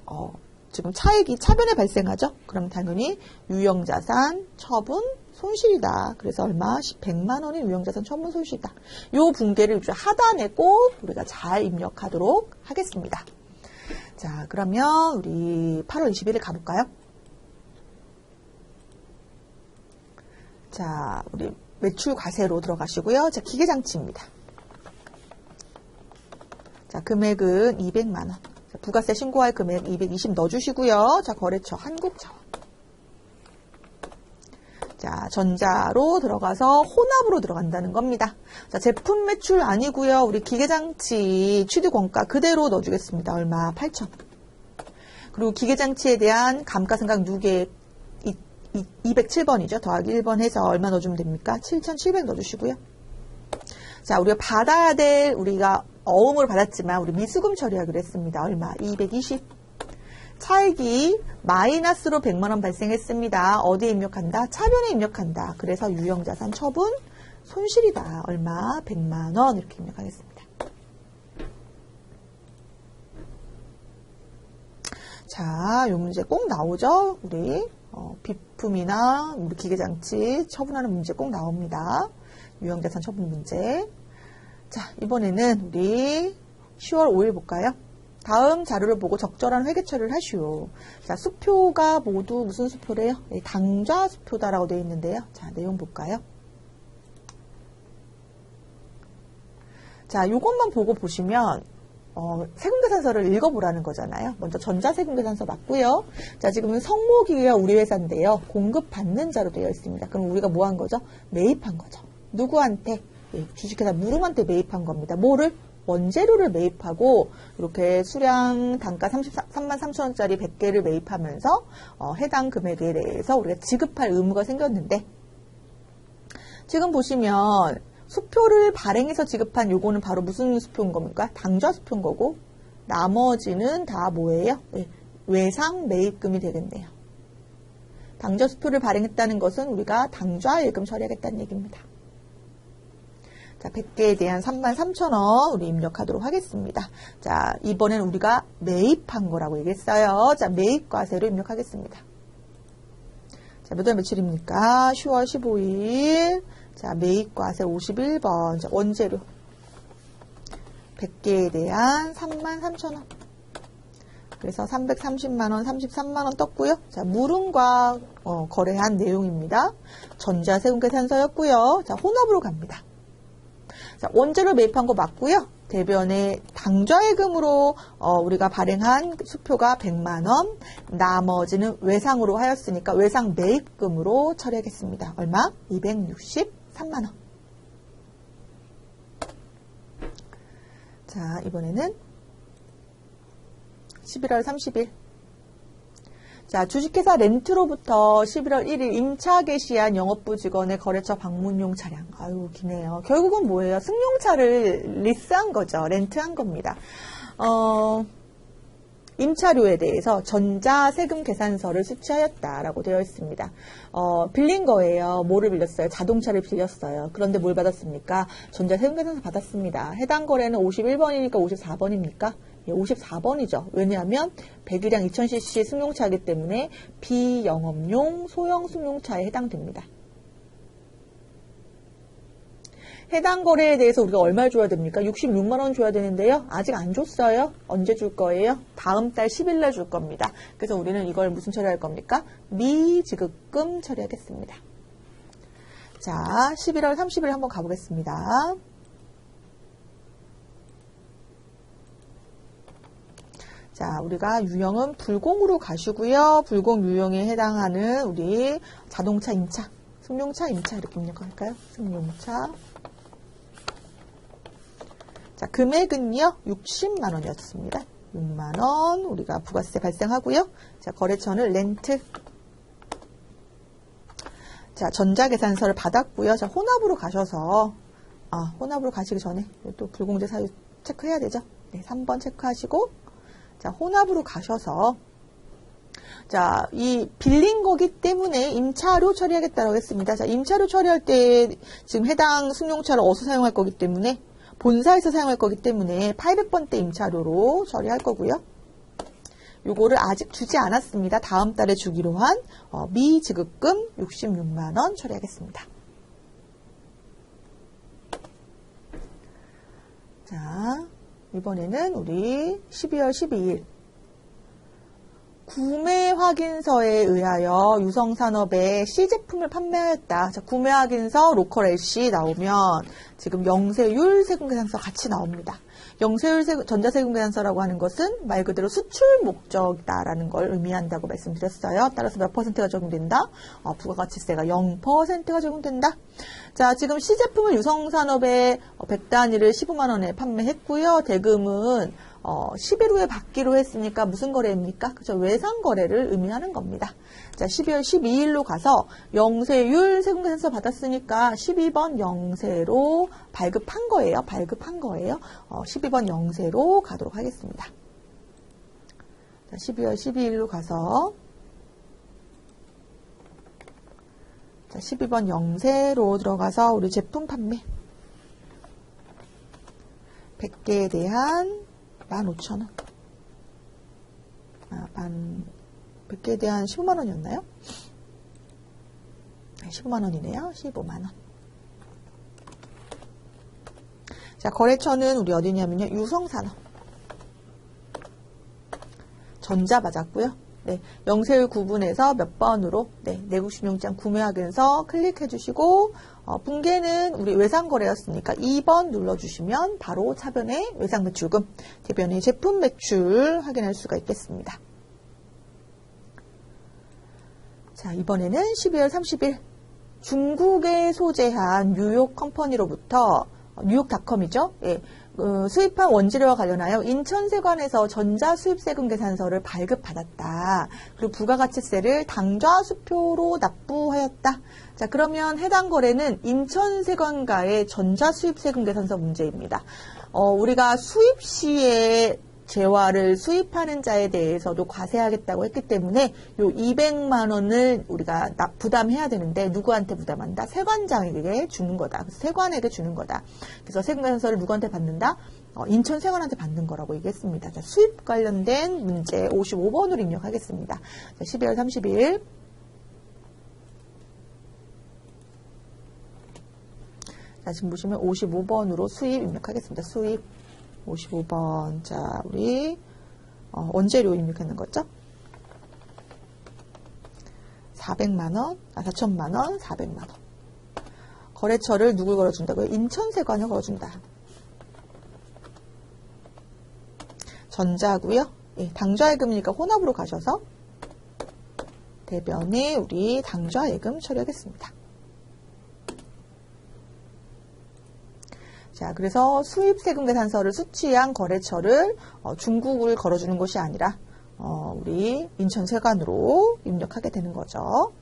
지금 차액이 차변에 발생하죠. 그럼 당연히 유형자산 처분 손실이다. 그래서 얼마? 100만 원이 유형자산 처분 손실이다. 요 분계를 하단에 꼭 우리가 잘 입력하도록 하겠습니다. 자, 그러면 우리 8월 21일 가볼까요? 자, 우리 매출 과세로 들어가시고요. 자, 기계장치입니다. 자, 금액은 200만 원. 자, 부가세 신고할 금액 220 넣어주시고요. 자, 거래처 한국자원. 자, 전자로 들어가서 혼합으로 들어간다는 겁니다. 자, 제품 매출 아니고요. 우리 기계장치 취득원가 그대로 넣어주겠습니다. 얼마? 8,000. 그리고 기계장치에 대한 감가상각 누계 207번이죠. 더하기 1번 해서 얼마 넣어주면 됩니까? 7,700 넣어주시고요. 자, 우리가 받아야 될 우리가 어음을 받았지만 우리 미수금 처리하기로 했습니다. 얼마? 220. 차액이 마이너스로 100만 원 발생했습니다. 어디에 입력한다? 차변에 입력한다. 그래서 유형자산 처분 손실이다. 얼마? 100만 원 이렇게 입력하겠습니다. 자, 요 문제 꼭 나오죠? 우리 비품이나 우리 기계장치 처분하는 문제 꼭 나옵니다. 유형자산 처분 문제. 자, 이번에는 우리 10월 5일 볼까요? 다음 자료를 보고 적절한 회계 처리를 하시오. 자, 수표가 모두 무슨 수표래요? 당좌 수표다라고 되어 있는데요. 자, 내용 볼까요? 자, 요것만 보고 보시면 세금계산서를 읽어보라는 거잖아요. 먼저 전자세금계산서 맞고요. 자, 지금은 성모기계가 우리 회사인데요. 공급받는 자로 되어 있습니다. 그럼 우리가 뭐 한 거죠? 매입한 거죠. 누구한테? 주식회사 무릉한테 매입한 겁니다. 뭐를? 원재료를 매입하고 이렇게 수량 단가 33,000원짜리 100개를 매입하면서 해당 금액에 대해서 우리가 지급할 의무가 생겼는데 지금 보시면 수표를 발행해서 지급한 요거는 바로 무슨 수표인 겁니까? 당좌 수표인 거고 나머지는 다 뭐예요? 외상 매입금이 되겠네요. 당좌 수표를 발행했다는 것은 우리가 당좌 예금 처리하겠다는 얘기입니다. 자, 100개에 대한 33,000원 우리 입력하도록 하겠습니다. 자, 이번엔 우리가 매입한 거라고 얘기했어요. 자, 매입과세로 입력하겠습니다. 자, 몇 월 며칠입니까? 10월 15일. 자, 매입과세 51번. 자, 원재료. 100개에 대한 33,000원. 그래서 330만원, 33만원 떴고요. 자, 무릉과 거래한 내용입니다. 전자세금계산서였고요. 자, 혼합으로 갑니다. 자, 원재료 매입한 거 맞고요. 대변에 당좌예금으로 우리가 발행한 수표가 100만원, 나머지는 외상으로 하였으니까 외상 매입금으로 처리하겠습니다. 얼마? 263만원. 자, 이번에는 11월 30일. 자, 주식회사 렌트로부터 11월 1일 임차 개시한 영업부 직원의 거래처 방문용 차량. 아유, 기네요. 결국은 뭐예요? 승용차를 리스한 거죠. 렌트한 겁니다. 임차료에 대해서 전자세금 계산서를 수취하였다라고 되어 있습니다. 빌린 거예요. 뭐를 빌렸어요? 자동차를 빌렸어요. 그런데 뭘 받았습니까? 전자세금 계산서 받았습니다. 해당 거래는 51번이니까 54번입니까? 예, 54번이죠. 왜냐하면 100일량 2000cc 승용차이기 때문에 비영업용 소형 승용차에 해당됩니다. 해당 거래에 대해서 우리가 얼마를 줘야 됩니까? 66만원 줘야 되는데요. 아직 안 줬어요. 언제 줄 거예요? 다음 달 10일날 줄 겁니다. 그래서 우리는 이걸 무슨 처리할 겁니까? 미지급금 처리하겠습니다. 자, 11월 30일 한번 가보겠습니다. 자, 우리가 유형은 불공으로 가시고요. 불공 유형에 해당하는 우리 자동차 임차, 승용차 임차 이렇게 입력할까요? 승용차. 자, 금액은요, 60만 원이었습니다. 6만 원 우리가 부가세 발생하고요. 자, 거래처는 렌트. 자, 전자계산서를 받았고요. 자, 혼합으로 가셔서 혼합으로 가시기 전에 또 불공제 사유 체크해야 되죠. 네, 3번 체크하시고 자, 혼합으로 가셔서 자, 이 빌린 거기 때문에 임차료 처리하겠다고 했습니다. 자, 임차료 처리할 때 지금 해당 승용차를 어디서 사용할 거기 때문에 본사에서 사용할 거기 때문에 800번대 임차료로 처리할 거고요. 요거를 아직 주지 않았습니다. 다음 달에 주기로 한 미지급금 66만 원 처리하겠습니다. 자, 이번에는 우리 12월 12일 구매 확인서에 의하여 유성산업에 C제품을 판매하였다. 자, 구매 확인서 로컬 LC 나오면 지금 영세율 세금계산서 같이 나옵니다. 영세율 전자세금계산서라고 하는 것은 말 그대로 수출 목적이다라는 걸 의미한다고 말씀드렸어요. 따라서 몇 퍼센트가 적용된다? 부가가치세가 0%가 적용된다. 자, 지금 C제품을 유성산업에 100단위를 15만 원에 판매했고요. 대금은 10일 후에 받기로 했으니까 무슨 거래입니까? 그죠? 외상 거래를 의미하는 겁니다. 자, 12월 12일로 가서 영세율 세금계산서 받았으니까 12번 영세로 발급한 거예요. 12번 영세로 가도록 하겠습니다. 자, 12월 12일로 가서 자, 12번 영세로 들어가서 우리 제품 판매 100개에 대한 15,000원. 100개에 대한 15만원이었나요? 15만원이네요. 15만원. 자, 거래처는 우리 어디냐면요. 유성산업. 전자 맞았고요. 네, 영세율 구분해서 몇 번으로 내국신용장 구매 확인서 클릭해 주시고 분계는 우리 외상거래였으니까 2번 눌러주시면 바로 차변의 외상매출금, 대변의 제품 매출 확인할 수가 있겠습니다. 자, 이번에는 12월 30일 중국에 소재한 뉴욕 컴퍼니로부터 뉴욕닷컴이죠. 예, 수입한 원재료와 관련하여 인천세관에서 전자수입세금 계산서를 발급받았다. 그리고 부가가치세를 당좌수표로 납부하였다. 자, 그러면 해당 거래는 인천세관과의 전자수입세금 계산서 문제입니다. 우리가 수입 시에 재화를 수입하는 자에 대해서도 과세하겠다고 했기 때문에 요 200만 원을 우리가 부담해야 되는데 누구한테 부담한다? 세관장에게 주는 거다. 그래서 세관에게 주는 거다. 그래서 세금계산서를 누구한테 받는다? 인천 세관한테 받는 거라고 얘기했습니다. 자, 수입 관련된 문제 55번으로 입력하겠습니다. 자, 12월 30일 자, 지금 보시면 55번으로 수입 입력하겠습니다. 수입 55번. 자, 우리 원재료 입력하는 거죠? 400만원, 4천만원, 400만원. 거래처를 누굴 걸어준다고요? 인천세관을 걸어준다. 전자고요. 예, 당좌예금이니까 혼합으로 가셔서 대변에 우리 당좌예금 처리하겠습니다. 자, 그래서 수입세금 계산서를 수취한 거래처를 중국을 걸어주는 것이 아니라 우리 인천세관으로 입력하게 되는 거죠.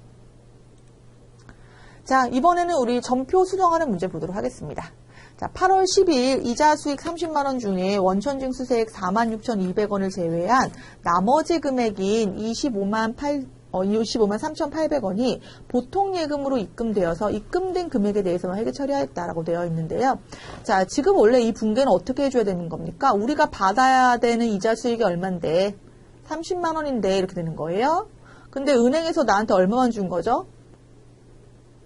자, 이번에는 우리 전표 수정하는 문제 보도록 하겠습니다. 자, 8월 12일 이자 수익 30만원 중에 원천징수세액 46,200원을 제외한 나머지 금액인 25만 3,800원이 보통예금으로 입금되어서 입금된 금액에 대해서만 회계 처리하였다라고 되어 있는데요. 자, 지금 원래 이 분계는 어떻게 해줘야 되는 겁니까? 우리가 받아야 되는 이자 수익이 얼만데 30만 원인데 이렇게 되는 거예요. 근데 은행에서 나한테 얼마만 준 거죠?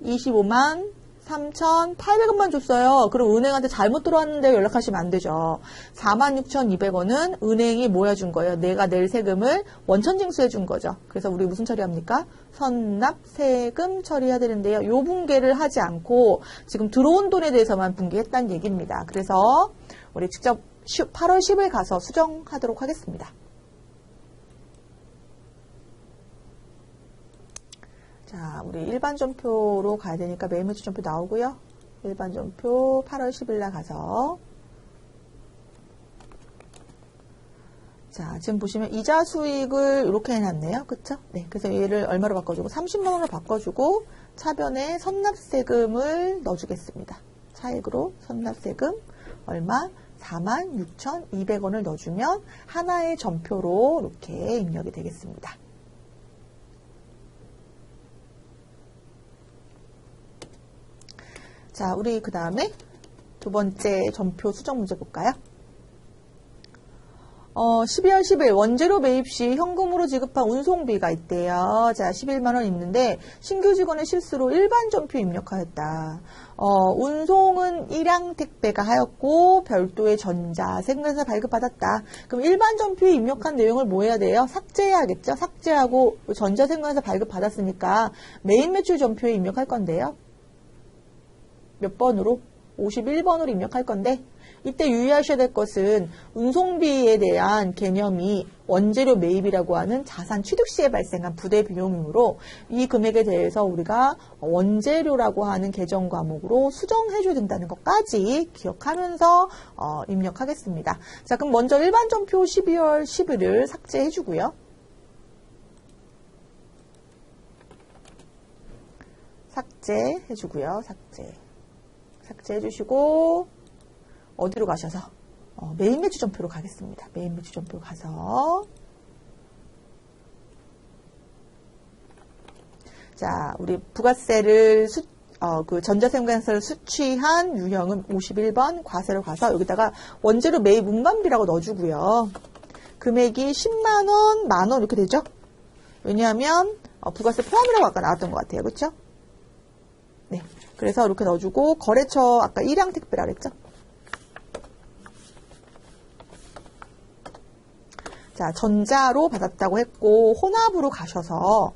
25만 3,800원만 줬어요. 그럼 은행한테 잘못 들어왔는데 연락하시면 안 되죠. 46,200원은 은행이 뭐 해준 거예요? 내가 낼 세금을 원천징수해 준 거죠. 그래서 우리 무슨 처리합니까? 선납세금 처리해야 되는데요. 요 분계를 하지 않고 지금 들어온 돈에 대해서만 분계했다는 얘기입니다. 그래서 우리 직접 8월 10일 가서 수정하도록 하겠습니다. 자, 우리 일반 전표로 가야 되니까 매일매출 전표 나오고요. 일반 전표 8월 10일 날 가서 자, 지금 보시면 이자 수익을 이렇게 해놨네요. 그쵸? 네, 그래서 얘를 얼마로 바꿔주고 30만 원으로 바꿔주고 차변에 선납세금을 넣어주겠습니다. 차액으로 선납세금 얼마? 46,200원을 넣어주면 하나의 전표로 이렇게 입력이 되겠습니다. 자, 우리 그 다음에 두 번째 전표 수정 문제 볼까요? 12월 10일 원재료 매입 시 현금으로 지급한 운송비가 있대요. 자, 11만원 있는데 신규 직원의 실수로 일반 전표 입력하였다. 운송은 일양 택배가 하였고 별도의 전자 세금계산서 발급받았다. 그럼 일반 전표에 입력한 내용을 뭐 해야 돼요? 삭제해야겠죠? 삭제하고 전자 세금계산서 발급받았으니까 매입 매출 전표에 입력할 건데요. 몇 번으로? 51번으로 입력할 건데 이때 유의하셔야 될 것은 운송비에 대한 개념이 원재료 매입이라고 하는 자산 취득 시에 발생한 부대 비용이므로 이 금액에 대해서 우리가 원재료라고 하는 계정 과목으로 수정해줘야 된다는 것까지 기억하면서 입력하겠습니다. 자, 그럼 먼저 일반 전표 12월 10일을 삭제해주고요. 삭제해주고요. 삭제해주시고 어디로 가셔서 매입 매출 전표로 가겠습니다. 매입 매출 전표 가서 자, 우리 부가세를 그 전자세금계산서를 수취한 유형은 51번 과세로 가서 여기다가 원재료 매입 운반비라고 넣어주고요. 금액이 10만원, 만원 이렇게 되죠? 왜냐하면 부가세 포함이라고 아까 나왔던 것 같아요. 그렇죠? 네. 그래서 이렇게 넣어주고 거래처 아까 일양 택배라 그랬죠? 자, 전자로 받았다고 했고 혼합으로 가셔서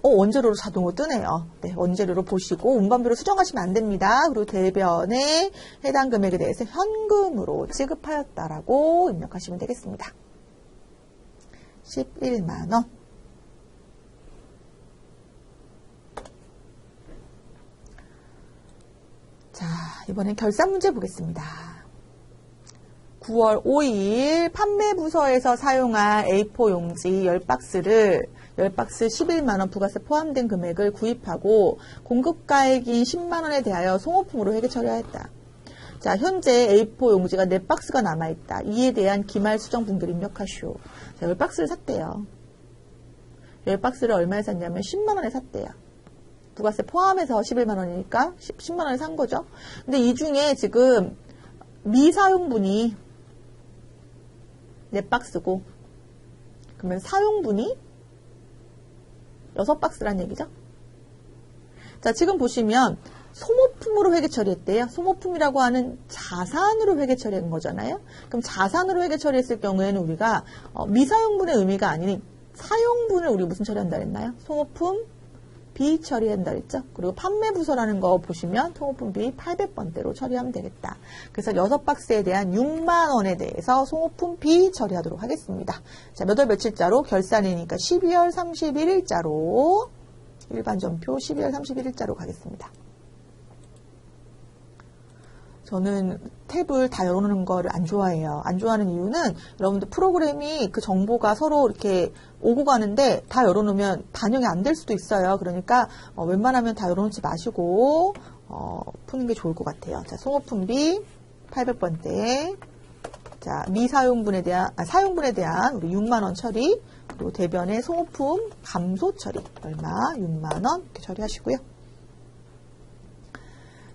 원재료로 자동으로 뜨네요. 네, 원재료로 보시고 운반비로 수정하시면 안 됩니다. 그리고 대변에 해당 금액에 대해서 현금으로 지급하였다라고 입력하시면 되겠습니다. 11만 원. 자, 이번엔 결산 문제 보겠습니다. 9월 5일 판매 부서에서 사용한 A4 용지 10박스를 10박스 11만원 부가세 포함된 금액을 구입하고 공급가액인 10만원에 대하여 송호품으로 회계 처리하였다. 자, 현재 A4 용지가 4박스가 남아있다. 이에 대한 기말 수정 분기를 입력하시오. 자, 10박스를 샀대요. 10박스를 얼마에 샀냐면 10만원에 샀대요. 부가세 포함해서 11만원이니까 10만원에 산 거죠. 근데 이 중에 지금 미사용분이 4박스고 그러면 사용분이 6박스란 얘기죠. 자, 지금 보시면 소모품으로 회계 처리했대요. 소모품이라고 하는 자산으로 회계 처리한 거잖아요. 그럼 자산으로 회계 처리했을 경우에는 우리가 미사용분의 의미가 아닌 사용분을 우리 무슨 처리한다 했나요? 소모품 B 처리한다 했죠. 그리고 판매 부서라는 거 보시면 소모품 B 800번대로 처리하면 되겠다. 그래서 6박스에 대한 6만 원에 대해서 소모품 B 처리하도록 하겠습니다. 자, 몇 월 며칠자로 결산이니까 12월 31일자로 일반 전표 12월 31일자로 가겠습니다. 저는 탭을 다 열어놓는 거를 안 좋아해요. 안 좋아하는 이유는 여러분들 프로그램이 그 정보가 서로 이렇게 오고 가는데 다 열어놓으면 반영이 안 될 수도 있어요. 그러니까 웬만하면 다 열어놓지 마시고 푸는 게 좋을 것 같아요. 자, 송호품비 800번대. 자, 미사용분에 대한 사용분에 대한 우리 6만 원 처리. 그리고 대변의 송호품 감소 처리 얼마 6만 원 이렇게 처리하시고요.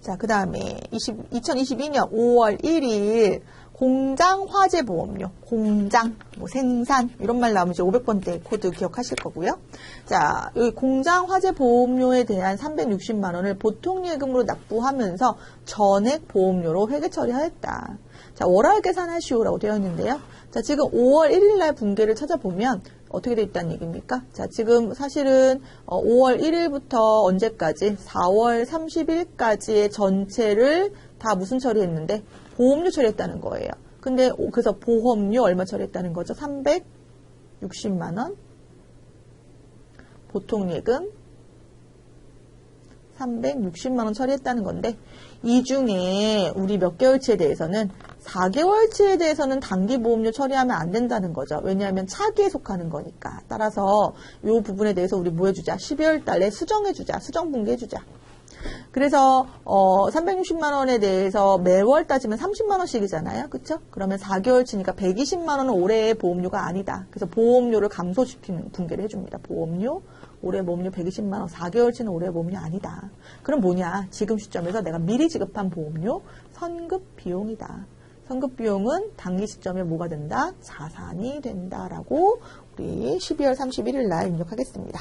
자, 그 다음에 2022년 5월 1일 공장 화재 보험료, 공장, 생산 이런 말 나오면 이제 500번대 코드 기억하실 거고요. 자, 여기 공장 화재 보험료에 대한 360만 원을 보통 예금으로 납부하면서 전액 보험료로 회계 처리하였다. 자, 월할 계산하시오라고 되어 있는데요. 자, 지금 5월 1일 날 분계를 찾아보면 어떻게 돼 있다는 얘기입니까? 자, 지금 사실은 5월 1일부터 언제까지? 4월 30일까지의 전체를 다 무슨 처리했는데? 보험료 처리했다는 거예요. 근데 그래서 보험료 얼마 처리했다는 거죠? 360만 원. 보통예금 360만 원 처리했다는 건데 이 중에 우리 몇 개월치에 대해서는 4개월치에 대해서는 단기보험료 처리하면 안 된다는 거죠. 왜냐하면 차기에 속하는 거니까. 따라서 이 부분에 대해서 우리 뭐 해주자? 12월 달에 수정해주자. 수정분기해주자. 그래서 360만 원에 대해서 매월 따지면 30만 원씩이잖아요. 그렇죠? 그러면 4개월치니까 120만 원은 올해의 보험료가 아니다. 그래서 보험료를 감소시키는 분계를 해줍니다. 보험료, 올해 보험료 120만 원, 4개월치는 올해 보험료 아니다. 그럼 뭐냐? 지금 시점에서 내가 미리 지급한 보험료 선급 비용이다. 선급 비용은 단기 시점에 뭐가 된다? 자산이 된다라고 우리 12월 31일 날 입력하겠습니다.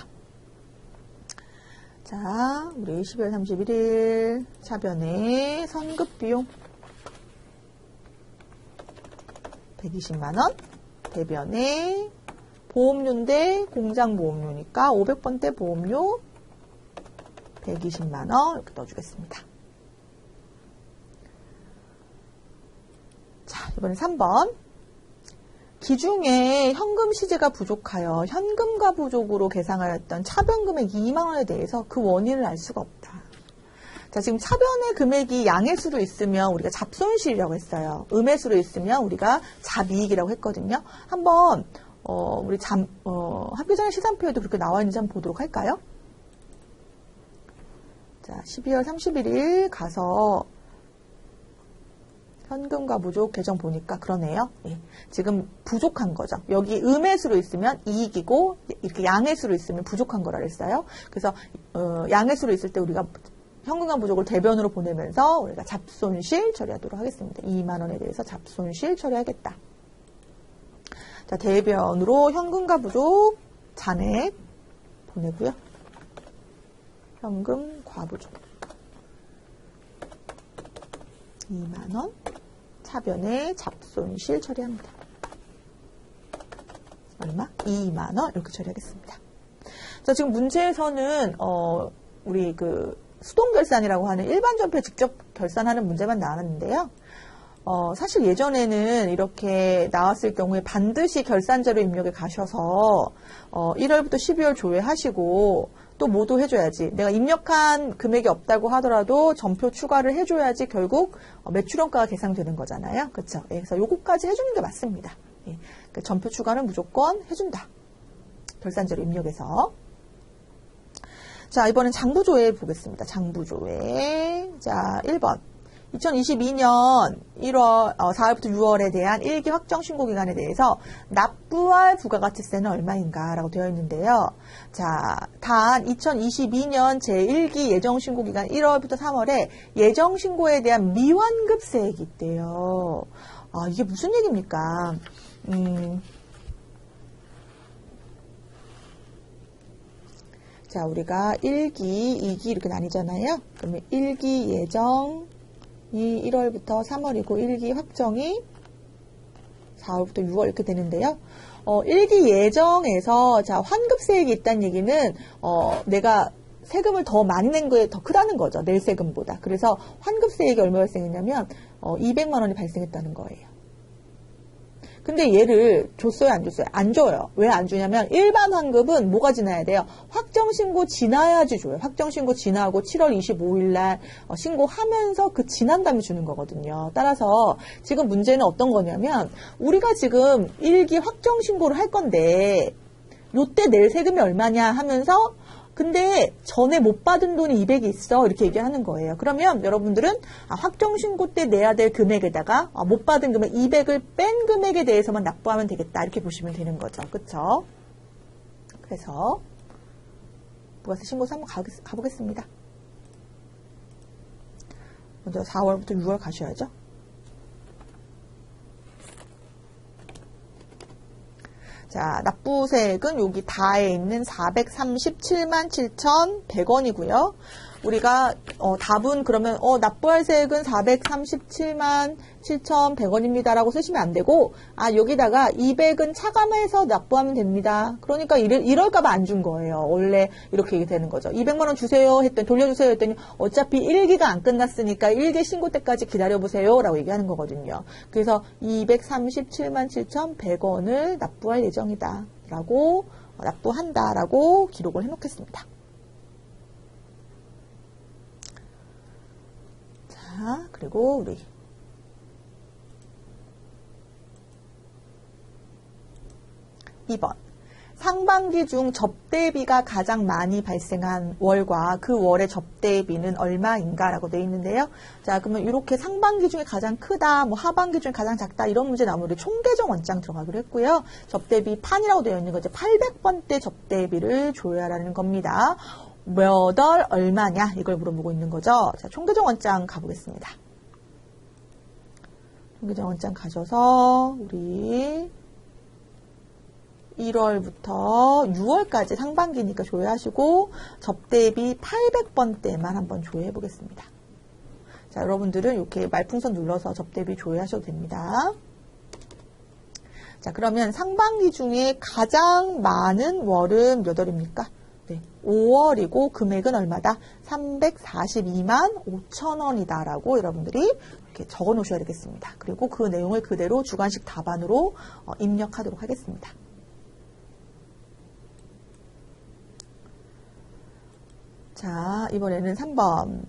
자, 우리 12월 31일 차변에 선급 비용 120만 원, 대변에 보험료인데 공장 보험료니까 500번대 보험료 120만 원 이렇게 넣어주겠습니다. 자, 이번엔 3번. 기중에 현금 시재가 부족하여 현금가 부족으로 계상하였던 차변금액 2만 원에 대해서 그 원인을 알 수가 없다. 자, 지금 차변의 금액이 양의 수로 있으면 우리가 잡손실이라고 했어요. 음의 수로 있으면 우리가 잡이익이라고 했거든요. 한번 우리 학교 전에 시간표에도 그렇게 나와 있는지 한번 보도록 할까요? 자, 12월 31일 가서 현금과 부족 계정 보니까 그러네요. 예, 지금 부족한 거죠. 여기 음의 수로 있으면 이익이고 이렇게 양의 수로 있으면 부족한 거라 그랬어요. 그래서 양의 수로 있을 때 우리가 현금과 부족을 대변으로 보내면서 우리가 잡손실 처리하도록 하겠습니다. 2만 원에 대해서 잡손실 처리하겠다. 자, 대변으로 현금과 부족 잔액 보내고요. 현금 과부족 2만 원 차변에 잡손실 처리합니다. 얼마? 2만 원 이렇게 처리하겠습니다. 자, 지금 문제에서는 우리 그 수동 결산이라고 하는 일반 전표에 직접 결산하는 문제만 나왔는데요. 사실 예전에는 이렇게 나왔을 경우에 반드시 결산자료 입력에 가셔서 1월부터 12월 조회하시고 또 뭐도 해줘야지. 내가 입력한 금액이 없다고 하더라도 전표 추가를 해줘야지 결국 매출원가가 계산되는 거잖아요. 그렇죠? 그래서 요거까지 해주는 게 맞습니다. 예, 그 전표 추가는 무조건 해준다. 결산자료 입력에서. 자, 이번엔 장부조회 보겠습니다. 장부조회. 자, 1번. 2022년 4월부터 6월에 대한 1기 확정 신고 기간에 대해서 납부할 부가가치세는 얼마인가 라고 되어 있는데요. 자, 단 2022년 제1기 예정 신고 기간 1월부터 3월에 예정 신고에 대한 미환급세액이 있대요. 이게 무슨 얘기입니까? 자, 우리가 1기, 2기 이렇게 나뉘잖아요. 그러면 1기 예정이 1월부터 3월이고 1기 확정이 4월부터 6월 이렇게 되는데요. 1기 예정에서 자, 환급세액이 있다는 얘기는 내가 세금을 더 많이 낸 거에 더 크다는 거죠. 낼 세금보다. 그래서 환급세액이 얼마 발생했냐면 200만 원이 발생했다는 거예요. 근데 얘를 줬어요, 안 줬어요? 안 줘요. 왜 안 주냐면 일반 환급은 뭐가 지나야 돼요? 확정신고 지나야지 줘요. 확정신고 지나고 7월 25일 날 신고하면서 그 지난 다음에 주는 거거든요. 따라서 지금 문제는 어떤 거냐면 우리가 지금 1기 확정신고를 할 건데 요때 낼 세금이 얼마냐 하면서 근데 전에 못 받은 돈이 200이 있어 이렇게 얘기하는 거예요. 그러면 여러분들은 확정신고 때 내야 될 금액에다가 못 받은 금액 200을 뺀 금액에 대해서만 납부하면 되겠다 이렇게 보시면 되는 거죠. 그렇죠? 그래서 부가세 신고서 한번 가보겠습니다. 먼저 4월부터 6월 가셔야죠. 자, 납부세액은 여기 다에 있는 437만 7,100원이고요. 우리가 답은 그러면 납부할 세액은 437만 7,100원입니다 라고 쓰시면 안 되고 여기다가 200은 차감해서 납부하면 됩니다. 그러니까 이럴까봐 안 준 거예요. 원래 이렇게 얘기 되는 거죠. 200만 원 주세요 했더니 돌려주세요 했더니 어차피 1기가 안 끝났으니까 1기 신고 때까지 기다려보세요 라고 얘기하는 거거든요. 그래서 237만 7,100원을 납부할 예정이다 라고 납부한다 라고 기록을 해놓겠습니다. 자, 그리고 우리 (2번) 상반기 중 접대비가 가장 많이 발생한 월과 그 월의 접대비는 얼마인가 라고 되어 있는데요. 자, 그러면 이렇게 상반기 중에 가장 크다, 뭐 하반기 중에 가장 작다 이런 문제 나오면 우리 총계정 원장 들어가기로 했고요. 접대비 판이라고 되어 있는 거죠. 800번대 접대비를 조회하라는 겁니다. 몇 월 얼마냐 이걸 물어보고 있는 거죠. 자, 총계정 원장 가보겠습니다. 총계정 원장 가셔서 우리 1월부터 6월까지 상반기니까 조회하시고 접대비 800번대만 한번 조회해 보겠습니다. 자, 여러분들은 이렇게 말풍선 눌러서 접대비 조회하셔도 됩니다. 자, 그러면 상반기 중에 가장 많은 월은 몇 월입니까? 네, 5월이고 금액은 얼마다? 342만 5천 원이다 라고 여러분들이 이렇게 적어 놓으셔야 되겠습니다. 그리고 그 내용을 그대로 주관식 답안으로 입력하도록 하겠습니다. 자, 이번에는 3번.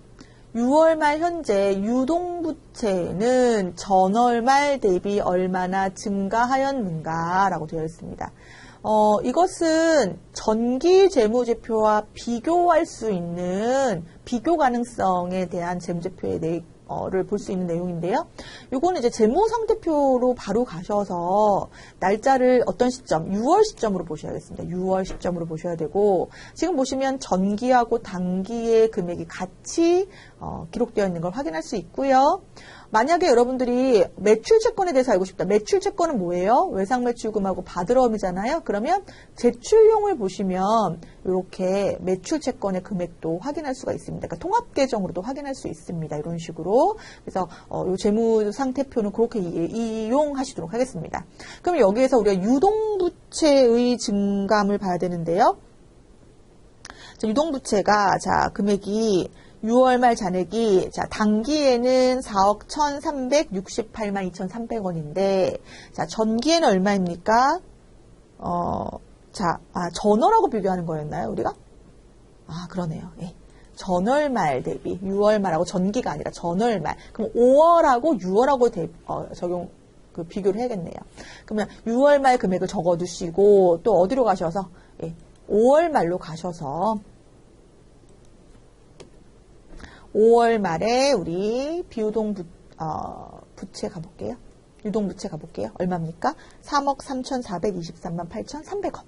6월 말 현재 유동부채는 전월 말 대비 얼마나 증가하였는가 라고 되어 있습니다. 이것은 전기 재무제표와 비교할 수 있는 비교 가능성에 대한 재무제표의 를 볼 수 있는 내용인데요. 요거는 이제 재무상태표로 바로 가셔서 날짜를 어떤 시점, 6월 시점으로 보셔야겠습니다. 6월 시점으로 보셔야 되고 지금 보시면 전기하고 단기의 금액이 같이 기록되어 있는 걸 확인할 수 있고요. 만약에 여러분들이 매출 채권에 대해서 알고 싶다. 매출 채권은 뭐예요? 외상 매출금하고 받으러움이잖아요. 그러면 제출용을 보시면 이렇게 매출 채권의 금액도 확인할 수가 있습니다. 그러니까 통합 계정으로도 확인할 수 있습니다. 이런 식으로. 그래서 이 재무 상태표는 그렇게 이용하시도록 하겠습니다. 그럼 여기에서 우리가 유동부채의 증감을 봐야 되는데요. 유동부채가 자 금액이 6월 말 잔액이 자 단기에는 4억 1,368만 2,300원인데 자 전기에는 얼마입니까? 전월하고 비교하는 거였나요 우리가? 그러네요. 예. 전월 말 대비 6월 말하고 전기가 아니라 전월 말. 그럼 5월하고 6월하고 비교를 해야겠네요. 그러면 6월 말 금액을 적어두시고 또 어디로 가셔서 5월 말로 가셔서 5월 말에 우리 비유동 부채 가볼게요. 유동부채 가볼게요. 얼마입니까? 3억 3,423만 8,300원.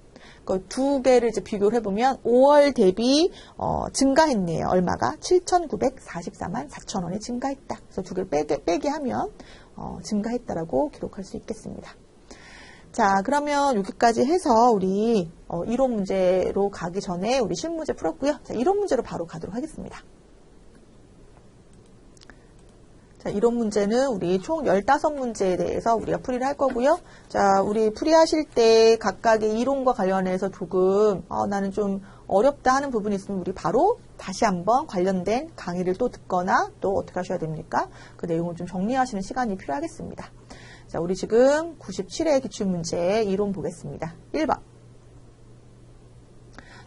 그 두 개를 이제 비교를 해보면 5월 대비 증가했네요. 얼마가? 7,944만 4,000원이 증가했다. 그래서 두 개를 빼게 하면 증가했다라고 기록할 수 있겠습니다. 자, 그러면 여기까지 해서 우리 이론 문제로 가기 전에 우리 실문제 풀었고요. 자, 이론 문제로 바로 가도록 하겠습니다. 자, 이론 문제는 우리 총 15문제에 대해서 우리가 풀이를 할 거고요. 자, 우리 풀이하실 때 각각의 이론과 관련해서 조금 나는 좀 어렵다 하는 부분이 있으면 우리 바로 다시 한번 관련된 강의를 또 듣거나 또 어떻게 하셔야 됩니까? 그 내용을 좀 정리하시는 시간이 필요하겠습니다. 자, 우리 지금 97회 기출문제 이론 보겠습니다. 1번.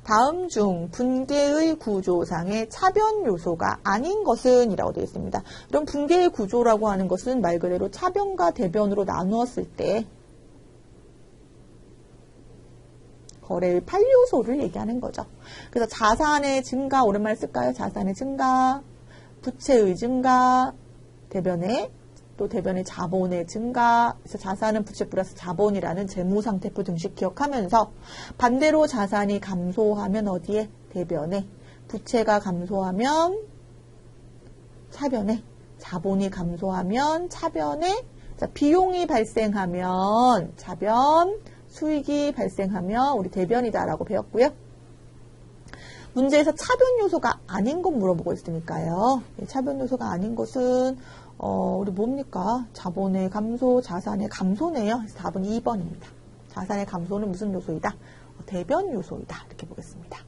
다음 중 분계의 구조상의 차변 요소가 아닌 것은 이라고 되어 있습니다. 이런 분계의 구조라고 하는 것은 말 그대로 차변과 대변으로 나누었을 때 거래의 8요소를 얘기하는 거죠. 그래서 자산의 증가, 오랜만에 쓸까요? 자산의 증가, 부채의 증가, 대변의 자본의 증가, 그래서 자산은 부채 플러스 자본이라는 재무상태표 등식 기억하면서 반대로 자산이 감소하면 어디에? 대변에. 부채가 감소하면 차변에. 자본이 감소하면 차변에. 자, 비용이 발생하면 차변, 수익이 발생하면 우리 대변이다라고 배웠고요. 문제에서 차변 요소가 아닌 것 물어보고 있으니까요. 차변 요소가 아닌 것은 우리 뭡니까? 자본의 감소, 자산의 감소네요. 그래서 답은 2번입니다. 자산의 감소는 무슨 요소이다? 대변 요소이다. 이렇게 보겠습니다.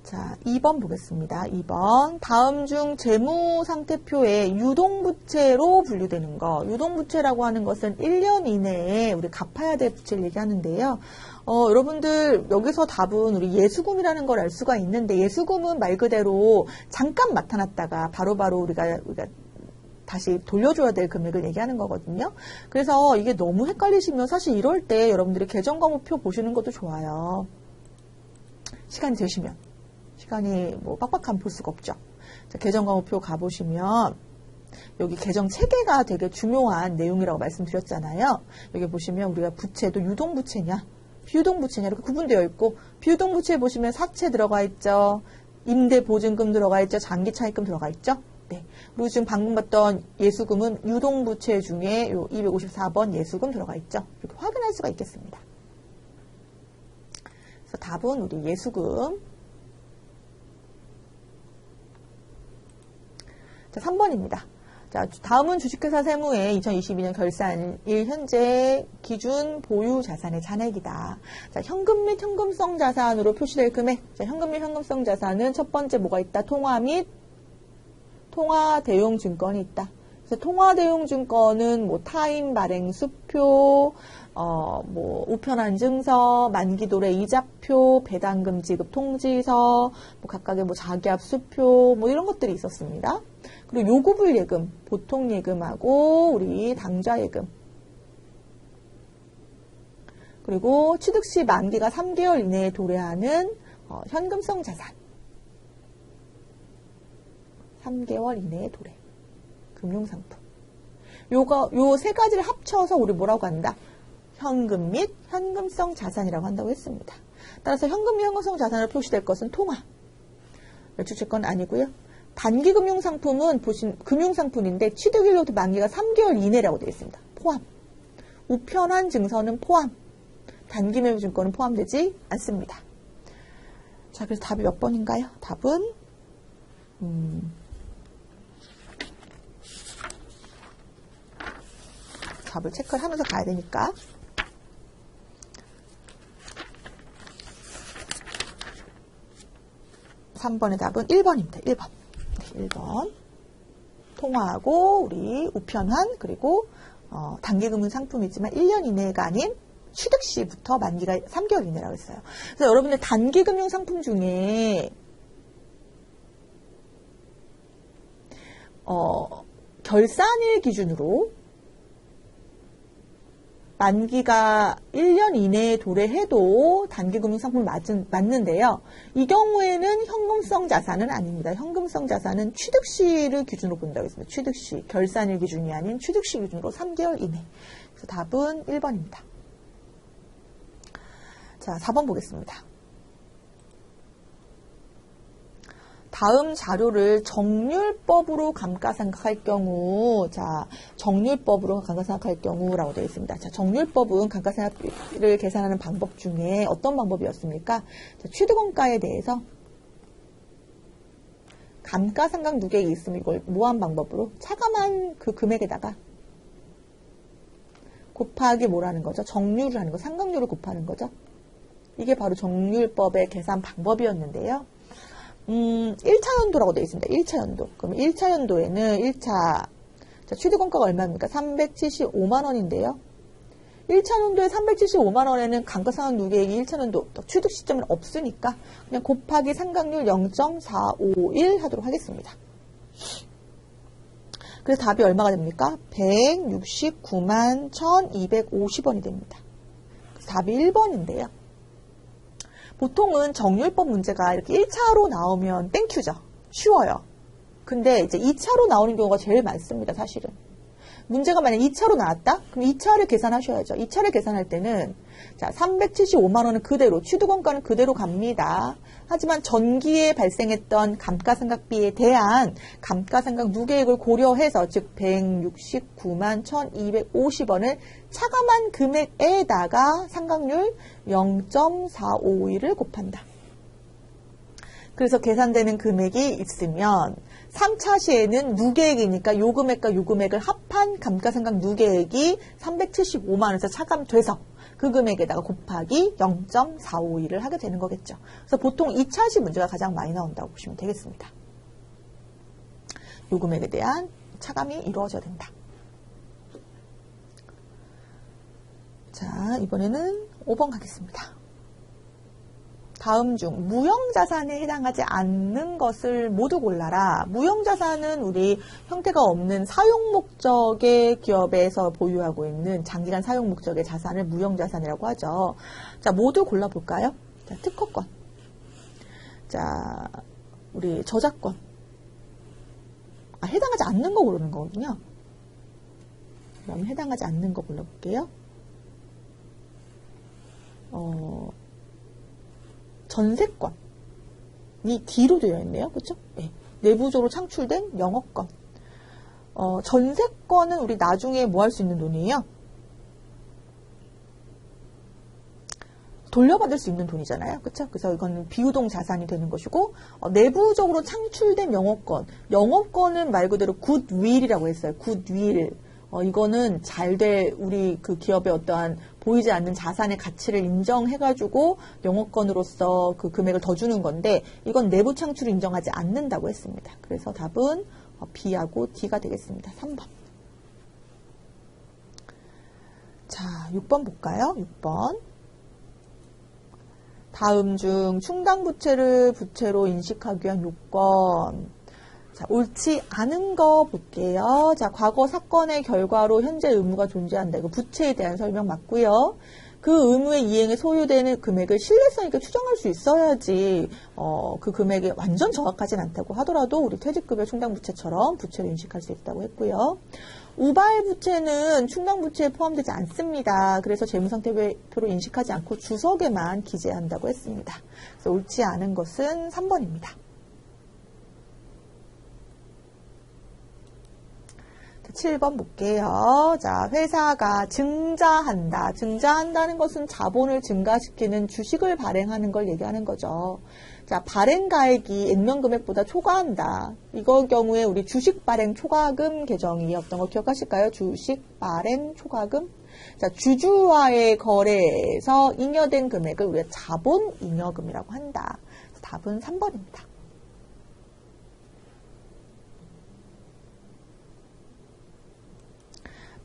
자, 2번 보겠습니다. 2번. 다음 중 재무상태표에 유동부채로 분류되는 거. 유동부채라고 하는 것은 1년 이내에 우리 갚아야 될 부채를 얘기하는데요. 여러분들 여기서 답은 우리 예수금이라는 걸 알 수가 있는데 예수금은 말 그대로 잠깐 나타났다가 바로바로 우리가 다시 돌려줘야 될 금액을 얘기하는 거거든요. 그래서 이게 너무 헷갈리시면 사실 이럴 때 여러분들이 계정과목표 보시는 것도 좋아요. 시간이 되시면. 시간이 뭐 빡빡하면 볼 수가 없죠. 자, 계정과목표 가보시면 여기 계정 체계가 되게 중요한 내용이라고 말씀드렸잖아요. 여기 보시면 우리가 부채도 유동부채냐 비유동부채냐 이렇게 구분되어 있고 비유동부채에 보시면 사채 들어가 있죠. 임대보증금 들어가 있죠. 장기차입금 들어가 있죠. 네. 그리고 지금 방금 봤던 예수금은 유동부채 중에 요 254번 예수금 들어가 있죠. 이렇게 확인할 수가 있겠습니다. 그래서 답은 우리 예수금. 자, 3번입니다. 자, 다음은 주식회사 세무의 2022년 결산일 현재 기준 보유 자산의 잔액이다. 자, 현금 및 현금성 자산으로 표시될 금액. 자, 현금 및 현금성 자산은 첫 번째 뭐가 있다? 통화 및 통화 대용 증권이 있다. 그래서 통화 대용 증권은 뭐 타인 발행 수표, 뭐 우편한 증서, 만기 도래 이자표, 배당금 지급 통지서, 뭐 각각의 뭐 자기압 수표, 뭐 이런 것들이 있었습니다. 그리고 요구불 예금, 보통 예금하고 우리 당좌 예금. 그리고 취득 시 만기가 3개월 이내에 도래하는 현금성 자산. 3개월 이내에 도래. 금융상품. 요 세 가지를 합쳐서 우리 뭐라고 한다? 현금 및 현금성 자산이라고 한다고 했습니다. 따라서 현금 및 현금성 자산으로 표시될 것은 통화. 매출채권 아니고요. 단기 금융상품은 보신 금융상품인데 취득일로부터 만기가 3개월 이내라고 되어 있습니다. 포함. 우편한 증서는 포함. 단기 매매증권은 포함되지 않습니다. 자, 그래서 답이 몇 번인가요? 답은 답을 체크를 하면서 가야 되니까. (3번의) 답은 1번입니다. 1번. 네, 1번. 통화하고 우리 우편한 그리고 단기금융 상품이지만 1년 이내가 아닌 취득 시부터 만기가 3개월 이내라고 했어요. 그래서 여러분들 단기금융 상품 중에 결산일 기준으로 만기가 1년 이내에 도래해도 단기금융 상품을 맞는데요. 이 경우에는 현금성 자산은 아닙니다. 현금성 자산은 취득시를 기준으로 본다고 했습니다. 취득시, 결산일 기준이 아닌 취득시 기준으로 3개월 이내. 그래서 답은 1번입니다. 자, 4번 보겠습니다. 다음 자료를 정률법으로 감가상각할 경우, 자, 정률법으로 감가상각할 경우라고 되어 있습니다. 자, 정률법은 감가상각비를 계산하는 방법 중에 어떤 방법이었습니까? 자, 취득원가에 대해서 감가상각 누계액이 있으면 이걸 뭐한 방법으로 차감한 그 금액에다가 곱하기 뭐라는 거죠? 정률을 하는 거, 상각률을 곱하는 거죠. 이게 바로 정률법의 계산 방법이었는데요. 1차 연도라고 되어 있습니다. 1차 연도. 그럼 1차 연도에는 1차 취득원가가 얼마입니까? 375만원인데요. 1차 연도에 375만원에는 감가상각 누계액이 1차 연도 취득 시점은 없으니까 그냥 곱하기 상각률 0.451 하도록 하겠습니다. 그래서 답이 얼마가 됩니까? 169만 1250원이 됩니다. 그래서 답이 1번인데요. 보통은 정률법 문제가 이렇게 1차로 나오면 땡큐죠. 쉬워요. 근데 이제 2차로 나오는 경우가 제일 많습니다. 사실은. 문제가 만약 2차로 나왔다? 그럼 2차를 계산하셔야죠. 2차를 계산할 때는 자 375만원은 그대로, 취득원가는 그대로 갑니다. 하지만 전기에 발생했던 감가상각비에 대한 감가상각 누계액을 고려해서 즉 169만 1250원을 차감한 금액에다가 상각률 0.451을 곱한다. 그래서 계산되는 금액이 있으면 3차 시에는 누계액이니까 요 금액과 요 금액을 합한 감가상각 누계액이 375만원에서 차감돼서 그 금액에다가 곱하기 0.451을 하게 되는 거겠죠. 그래서 보통 2차 시 문제가 가장 많이 나온다고 보시면 되겠습니다. 요 금액에 대한 차감이 이루어져야 된다. 자, 이번에는 5번 가겠습니다. 다음 중 무형자산에 해당하지 않는 것을 모두 골라라. 무형자산은 우리 형태가 없는 사용목적의 기업에서 보유하고 있는 장기간 사용목적의 자산을 무형자산이라고 하죠. 자, 모두 골라볼까요? 자, 특허권. 자, 우리 저작권. 해당하지 않는 거 고르는 거거든요. 그럼 해당하지 않는 거 골라볼게요. 전세권이 D로 되어 있네요. 그렇죠? 네. 내부적으로 창출된 영업권. 전세권은 우리 나중에 뭐 할 수 있는 돈이에요? 돌려받을 수 있는 돈이잖아요. 그렇죠? 그래서 이건 비유동 자산이 되는 것이고 내부적으로 창출된 영업권. 영업권은 말 그대로 굿윌이라고 했어요. 굿윌. 이거는 잘 될 우리 그 기업의 어떠한 보이지 않는 자산의 가치를 인정해가지고 영업권으로서 그 금액을 더 주는 건데 이건 내부 창출을 인정하지 않는다고 했습니다. 그래서 답은 B하고 D가 되겠습니다. 3번. 자, 6번 볼까요? 6번. 다음 중 충당부채를 부채로 인식하기 위한 요건. 자, 옳지 않은 거 볼게요. 자, 과거 사건의 결과로 현재 의무가 존재한다. 이거 부채에 대한 설명 맞고요. 그 의무의 이행에 소요되는 금액을 신뢰성 있게 추정할 수 있어야지 그 금액이 완전 정확하진 않다고 하더라도 우리 퇴직급여 충당부채처럼 부채를 인식할 수 있다고 했고요. 우발부채는 충당부채에 포함되지 않습니다. 그래서 재무상태표로 인식하지 않고 주석에만 기재한다고 했습니다. 그래서 옳지 않은 것은 3번입니다. 17번 볼게요. 자, 회사가 증자한다. 증자한다는 것은 자본을 증가시키는 주식을 발행하는 걸 얘기하는 거죠. 자, 발행가액이 액면금액보다 초과한다. 이거 경우에 우리 주식 발행 초과금 개정이었던 거 기억하실까요? 주식 발행 초과금. 자, 주주와의 거래에서 잉여된 금액을 우리가 자본 잉여금이라고 한다. 답은 3번입니다.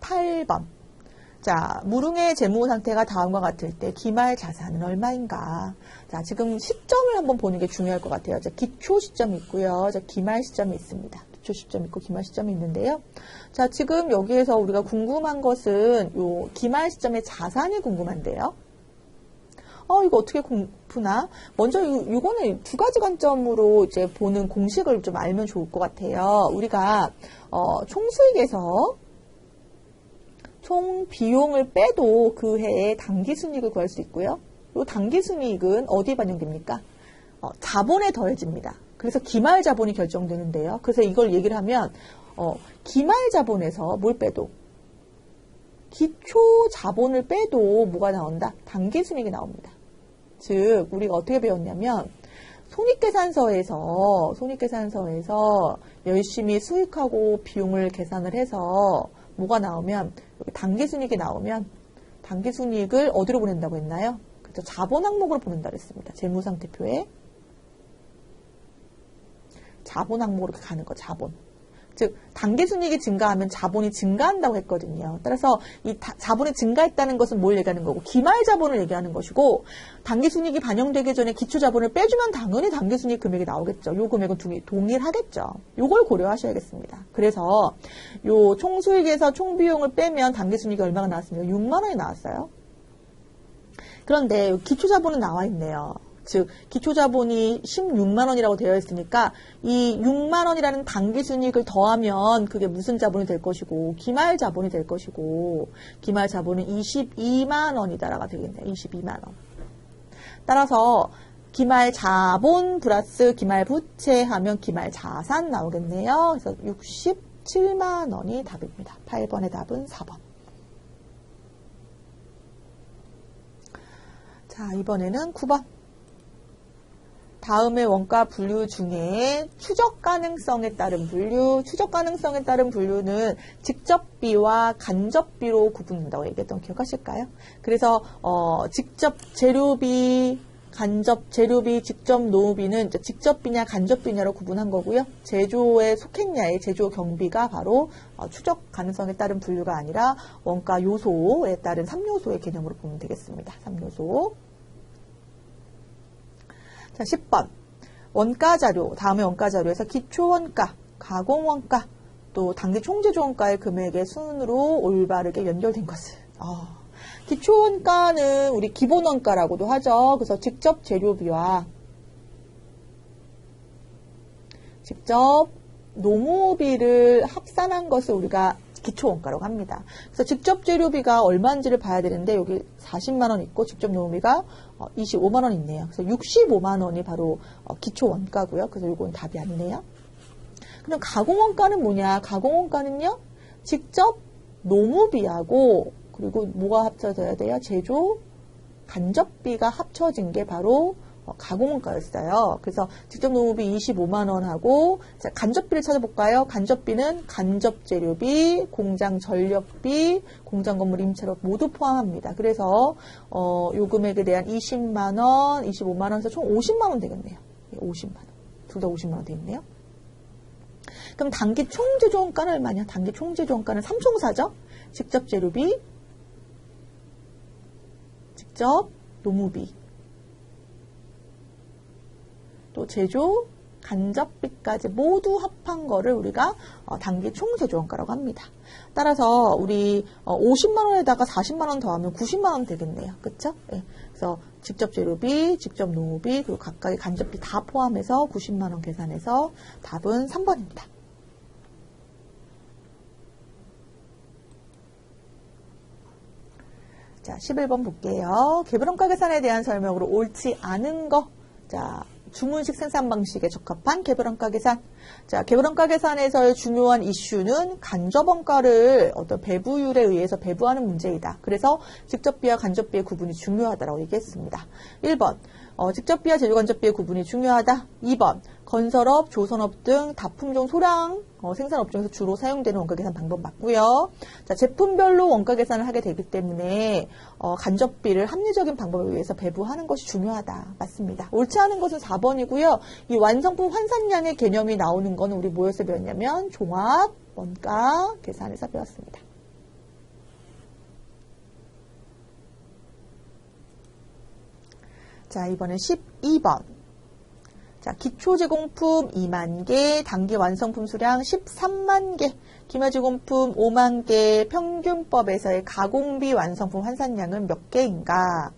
8번. 자, 무릉의 재무 상태가 다음과 같을 때 기말 자산은 얼마인가? 자, 지금 시점을 한번 보는 게 중요할 것 같아요. 자, 기초 시점이 있고요. 자, 기말 시점이 있습니다. 기초 시점 있고 기말 시점이 있는데요. 자, 지금 여기에서 우리가 궁금한 것은 요 기말 시점의 자산이 궁금한데요. 이거 어떻게 푸나? 먼저 이거는 두 가지 관점으로 이제 보는 공식을 좀 알면 좋을 것 같아요. 우리가 총수익에서 총 비용을 빼도 그 해에 당기순이익을 구할 수 있고요. 이 당기순이익은 어디에 반영됩니까? 자본에 더해집니다. 그래서 기말자본이 결정되는데요. 그래서 이걸 얘기를 하면 기말자본에서 뭘 빼도 기초자본을 빼도 뭐가 나온다? 당기순이익이 나옵니다. 즉 우리가 어떻게 배웠냐면 손익계산서에서 열심히 수익하고 비용을 계산을 해서 뭐가 나오면 여기 당기순이익이 나오면 당기순이익을 어디로 보낸다고 했나요? 그래서 자본 항목으로 보낸다고 했습니다. 재무상태표에 자본 항목으로 가는 거 자본. 즉 당기순이익이 증가하면 자본이 증가한다고 했거든요. 따라서 이 자본이 증가했다는 것은 뭘 얘기하는 거고 기말자본을 얘기하는 것이고 당기순이익이 반영되기 전에 기초자본을 빼주면 당연히 당기순이익 금액이 나오겠죠. 요 금액은 동일하겠죠. 요걸 고려하셔야겠습니다. 그래서 요 총수익에서 총비용을 빼면 당기순이익이 얼마가 나왔습니까? 6만 원이 나왔어요. 그런데 기초자본은 나와 있네요. 즉 기초자본이 16만 원이라고 되어 있으니까 이 6만 원이라는 당기순이익을 더하면 그게 무슨 자본이 될 것이고 기말자본이 될 것이고 기말자본은 22만 원이다라가 되겠네요. 22만 원. 따라서 기말자본 플러스 기말부채 하면 기말자산 나오겠네요. 그래서 67만 원이 답입니다. 8번의 답은 4번. 자, 이번에는 9번. 다음의 원가 분류 중에 추적 가능성에 따른 분류는 직접비와 간접비로 구분된다고 얘기했던 거 기억하실까요? 그래서 직접 재료비, 간접 재료비, 직접 노후비는 직접비냐 간접비냐로 구분한 거고요. 제조에 속했냐의 제조 경비가 바로 추적 가능성에 따른 분류가 아니라 원가 요소에 따른 3요소의 개념으로 보면 되겠습니다. 3요소. 자, 10번. 원가자료, 다음에 원가자료에서 기초원가, 가공원가, 또 당기 총제조원가의 금액의 순으로 올바르게 연결된 것을. 기초원가는 우리 기본원가라고도 하죠. 그래서 직접 재료비와 직접 노무비를 합산한 것을 우리가 기초원가라고 합니다. 그래서 직접 재료비가 얼마인지를 봐야 되는데 여기 40만 원 있고 직접 노무비가 25만 원 있네요. 그래서 65만 원이 바로 기초원가고요. 그래서 이건 답이 아니네요. 그럼 가공원가는 뭐냐? 가공원가는요. 직접 노무비하고 그리고 뭐가 합쳐져야 돼요? 제조 간접비가 합쳐진 게 바로 가공원가였어요. 그래서 직접 노무비 25만 원하고 자, 간접비를 찾아볼까요? 간접비는 간접재료비, 공장 전력비, 공장 건물 임차료 모두 포함합니다. 그래서 요 금액에 대한 20만 원, 25만 원에서 총 50만 원 되겠네요. 50만 원. 둘 다 50만 원 되겠네요. 그럼 단기 총제조원가는 얼마냐? 단기 총제조원가는 3총사죠. 직접 재료비, 직접 노무비, 또 제조, 간접비까지 모두 합한 거를 우리가 단기 총제조원가라고 합니다. 따라서 우리 50만 원에다가 40만 원 더하면 90만 원 되겠네요. 그렇죠? 네. 그래서 직접 재료비, 직접 노무비, 그리고 각각의 간접비 다 포함해서 90만 원 계산해서 답은 3번입니다. 자, 11번 볼게요. 계부원가 계산에 대한 설명으로 옳지 않은 거. 자, 주문식 생산 방식에 적합한 개별원가 계산. 자, 개별원가 계산에서의 중요한 이슈는 간접원가를 어떤 배부율에 의해서 배부하는 문제이다. 그래서 직접비와 간접비의 구분이 중요하다라고 얘기했습니다. 1번, 직접비와 제조간접비의 구분이 중요하다. 2번, 건설업, 조선업 등 다품종 소량 생산업 중에서 주로 사용되는 원가 계산 방법 맞고요. 자, 제품별로 원가 계산을 하게 되기 때문에 간접비를 합리적인 방법에 의해서 배부하는 것이 중요하다. 맞습니다. 옳지 않은 것은 4번이고요. 이 완성품 환산량의 개념이 나오는 거는 우리 뭐에서 배웠냐면 종합 원가 계산에서 배웠습니다. 자, 이번엔 12번. 자, 기초 제공품 2만 개, 단기 완성품 수량 13만 개, 기말 제공품 5만 개, 평균법에서의 가공비 완성품 환산량은 몇 개인가?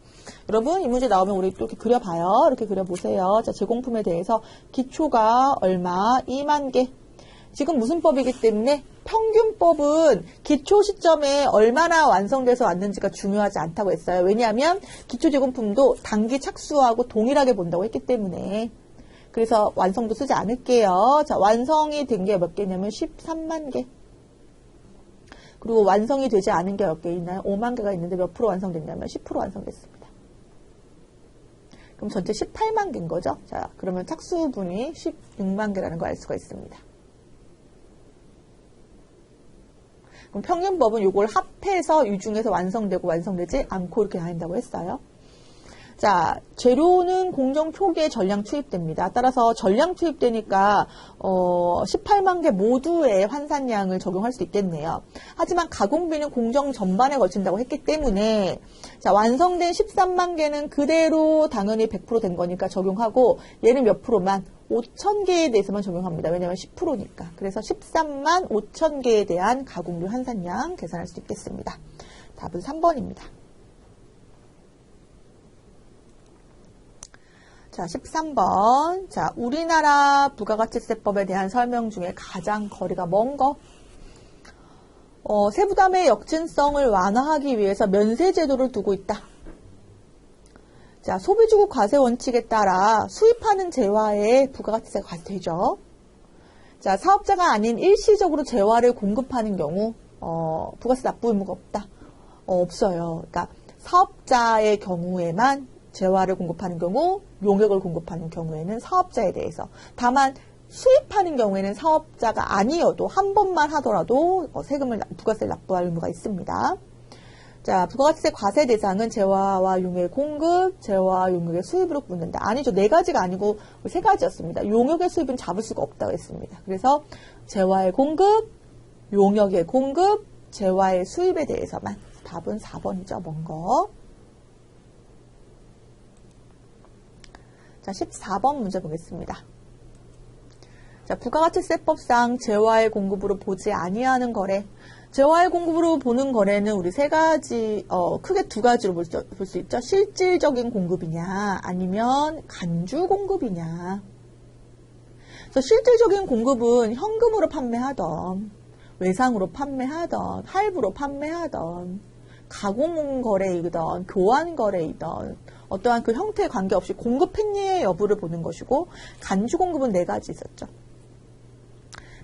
여러분, 이 문제 나오면 우리 또 이렇게 그려봐요. 이렇게 그려보세요. 자, 제공품에 대해서 기초가 얼마? 2만 개. 지금 무슨 법이기 때문에 평균법은 기초 시점에 얼마나 완성돼서 왔는지가 중요하지 않다고 했어요. 왜냐하면 기초 제공품도 단기 착수하고 동일하게 본다고 했기 때문에. 그래서 완성도 쓰지 않을게요. 자, 완성이 된 게 몇 개냐면 13만 개. 그리고 완성이 되지 않은 게 몇 개 있나요? 5만 개가 있는데 몇 프로 완성됐냐면 10% 완성됐습니다. 그럼 전체 18만 개인 거죠. 자, 그러면 착수분이 16만 개라는 걸 알 수가 있습니다. 그럼 평균법은 이걸 합해서 유중에서 완성되고 완성되지 않고 이렇게 나뉜다고 했어요. 자, 재료는 공정 초기에 전량 투입됩니다. 따라서 전량 투입되니까 18만 개 모두의 환산량을 적용할 수 있겠네요. 하지만 가공비는 공정 전반에 걸친다고 했기 때문에 자, 완성된 13만 개는 그대로 당연히 100% 된 거니까 적용하고 얘는 몇 프로만 5천 개에 대해서만 적용합니다. 왜냐하면 10%니까. 그래서 13만 5천 개에 대한 가공비 환산량 계산할 수 있겠습니다. 답은 3번입니다. 자, 13번. 자, 우리나라 부가가치세법에 대한 설명 중에 가장 거리가 먼 거. 세부담의 역진성을 완화하기 위해서 면세제도를 두고 있다. 자, 소비주국 과세 원칙에 따라 수입하는 재화에 부가가치세가 과세되죠. 자, 사업자가 아닌 일시적으로 재화를 공급하는 경우, 부가세 납부 의무가 없다. 없어요. 그러니까 사업자의 경우에만 재화를 공급하는 경우, 용역을 공급하는 경우에는 사업자에 대해서. 다만 수입하는 경우에는 사업자가 아니어도 한 번만 하더라도 부가세를 납부할 의무가 있습니다. 자, 부가가치세 과세 대상은 재화와 용역의 공급, 재화와 용역의 수입으로 묻는다. 아니죠. 4가지가 아니고 3가지였습니다. 용역의 수입은 잡을 수가 없다고 했습니다. 그래서 재화의 공급, 용역의 공급, 재화의 수입에 대해서만. 답은 4번이죠. 먼 거. 자, 14번 문제 보겠습니다. 자, 부가가치세법상 재화의 공급으로 보지 아니하는 거래. 재화의 공급으로 보는 거래는 우리 3가지, 크게 2가지로 볼 수 있죠. 실질적인 공급이냐, 아니면 간주 공급이냐. 그래서 실질적인 공급은 현금으로 판매하던, 외상으로 판매하던, 할부로 판매하던, 가공 거래이던, 교환 거래이던, 어떠한 그 형태에 관계없이 공급했니의 여부를 보는 것이고, 간주 공급은 4가지 있었죠.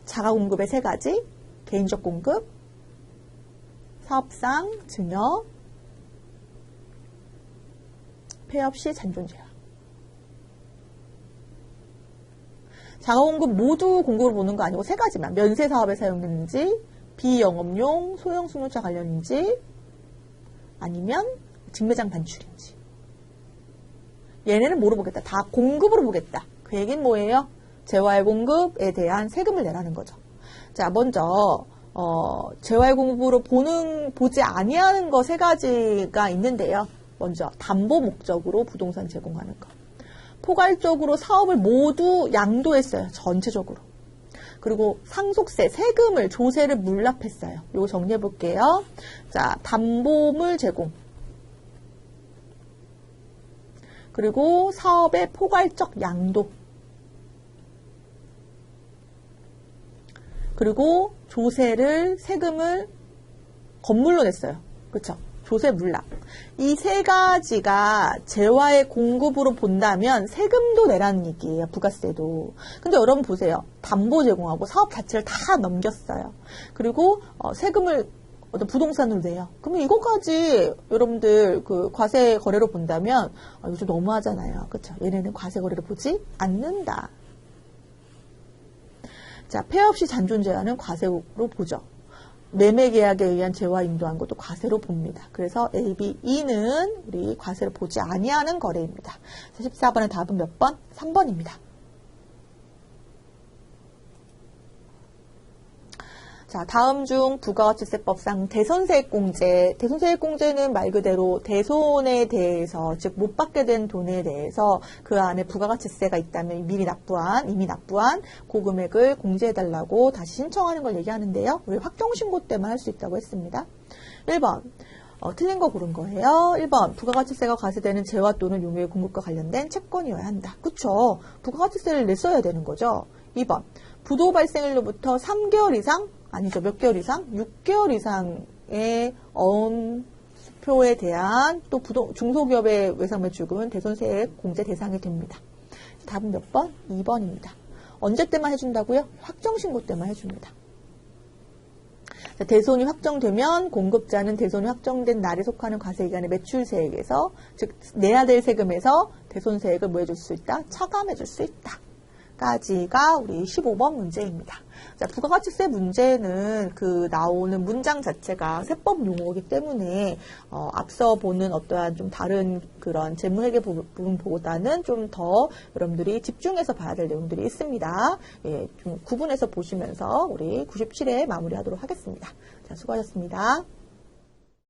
자가 공급의 3가지, 개인적 공급, 사업상, 증여, 폐업 시 잔존재화. 자가 공급 모두 공급을 보는 거 아니고 3가지만, 면세 사업에 사용됐는지, 비영업용 소형 승용차 관련인지, 아니면 직매장 반출인지. 얘네는 뭐로 보겠다? 다 공급으로 보겠다. 그 얘기는 뭐예요? 재화의 공급에 대한 세금을 내라는 거죠. 자, 먼저 재화의 공급으로 보지 아니하는 거 3가지가 있는데요. 먼저 담보 목적으로 부동산 제공하는 거. 포괄적으로 사업을 모두 양도했어요. 전체적으로. 그리고 상속세, 세금을, 조세를 물납했어요. 이거 정리해 볼게요. 자, 담보물 제공. 그리고 사업의 포괄적 양도. 그리고 조세를, 세금을 건물로 냈어요. 그렇죠? 조세 물락. 이 세 가지가 재화의 공급으로 본다면 세금도 내라는 얘기예요. 부가세도. 근데 여러분 보세요. 담보 제공하고 사업 자체를 다 넘겼어요. 그리고 세금을 어떤 부동산으로 내요. 그러면 이거까지 여러분들 그 과세 거래로 본다면 이거 좀 너무하잖아요. 그렇죠? 얘네는 과세 거래로 보지 않는다. 자, 폐업 없이 잔존 재화는 과세로 보죠. 매매 계약에 의한 재화 인도한 것도 과세로 봅니다. 그래서 A, B, E는 우리 과세를 보지 아니하는 거래입니다. 14번의 답은 몇 번? 3번입니다. 자, 다음 중 부가가치세법상 대손세액공제. 대손세액공제는 말 그대로 대손에 대해서, 즉 못 받게 된 돈에 대해서 그 안에 부가가치세가 있다면 이미 납부한 그 금액을 공제해달라고 다시 신청하는 걸 얘기하는데요. 우리 확정신고 때만 할 수 있다고 했습니다. 1번. 틀린 거 고른 거예요. 1번. 부가가치세가 과세되는 재화 또는 용유의 공급과 관련된 채권이어야 한다. 그쵸? 부가가치세를 냈어야 되는 거죠. 2번. 부도 발생일로부터 3개월 이상 아니죠. 몇 개월 이상? 6개월 이상의 수표에 대한 또 중소기업의 외상매출금은 대손세액 공제 대상이 됩니다. 답은 몇 번? 2번입니다. 언제 때만 해준다고요? 확정신고 때만 해줍니다. 자, 대손이 확정되면 공급자는 대손이 확정된 날에 속하는 과세기간의 매출세액에서, 즉 내야 될 세금에서 대손세액을 뭐 해줄 수 있다? 차감해줄 수 있다. 까지가 우리 15번 문제입니다. 자, 부가가치세 문제는 그 나오는 문장 자체가 세법 용어이기 때문에 앞서 보는 어떠한 좀 다른 그런 재무회계 부분보다는 좀 더 여러분들이 집중해서 봐야 될 내용들이 있습니다. 예, 좀 구분해서 보시면서 우리 97회 마무리하도록 하겠습니다. 자, 수고하셨습니다.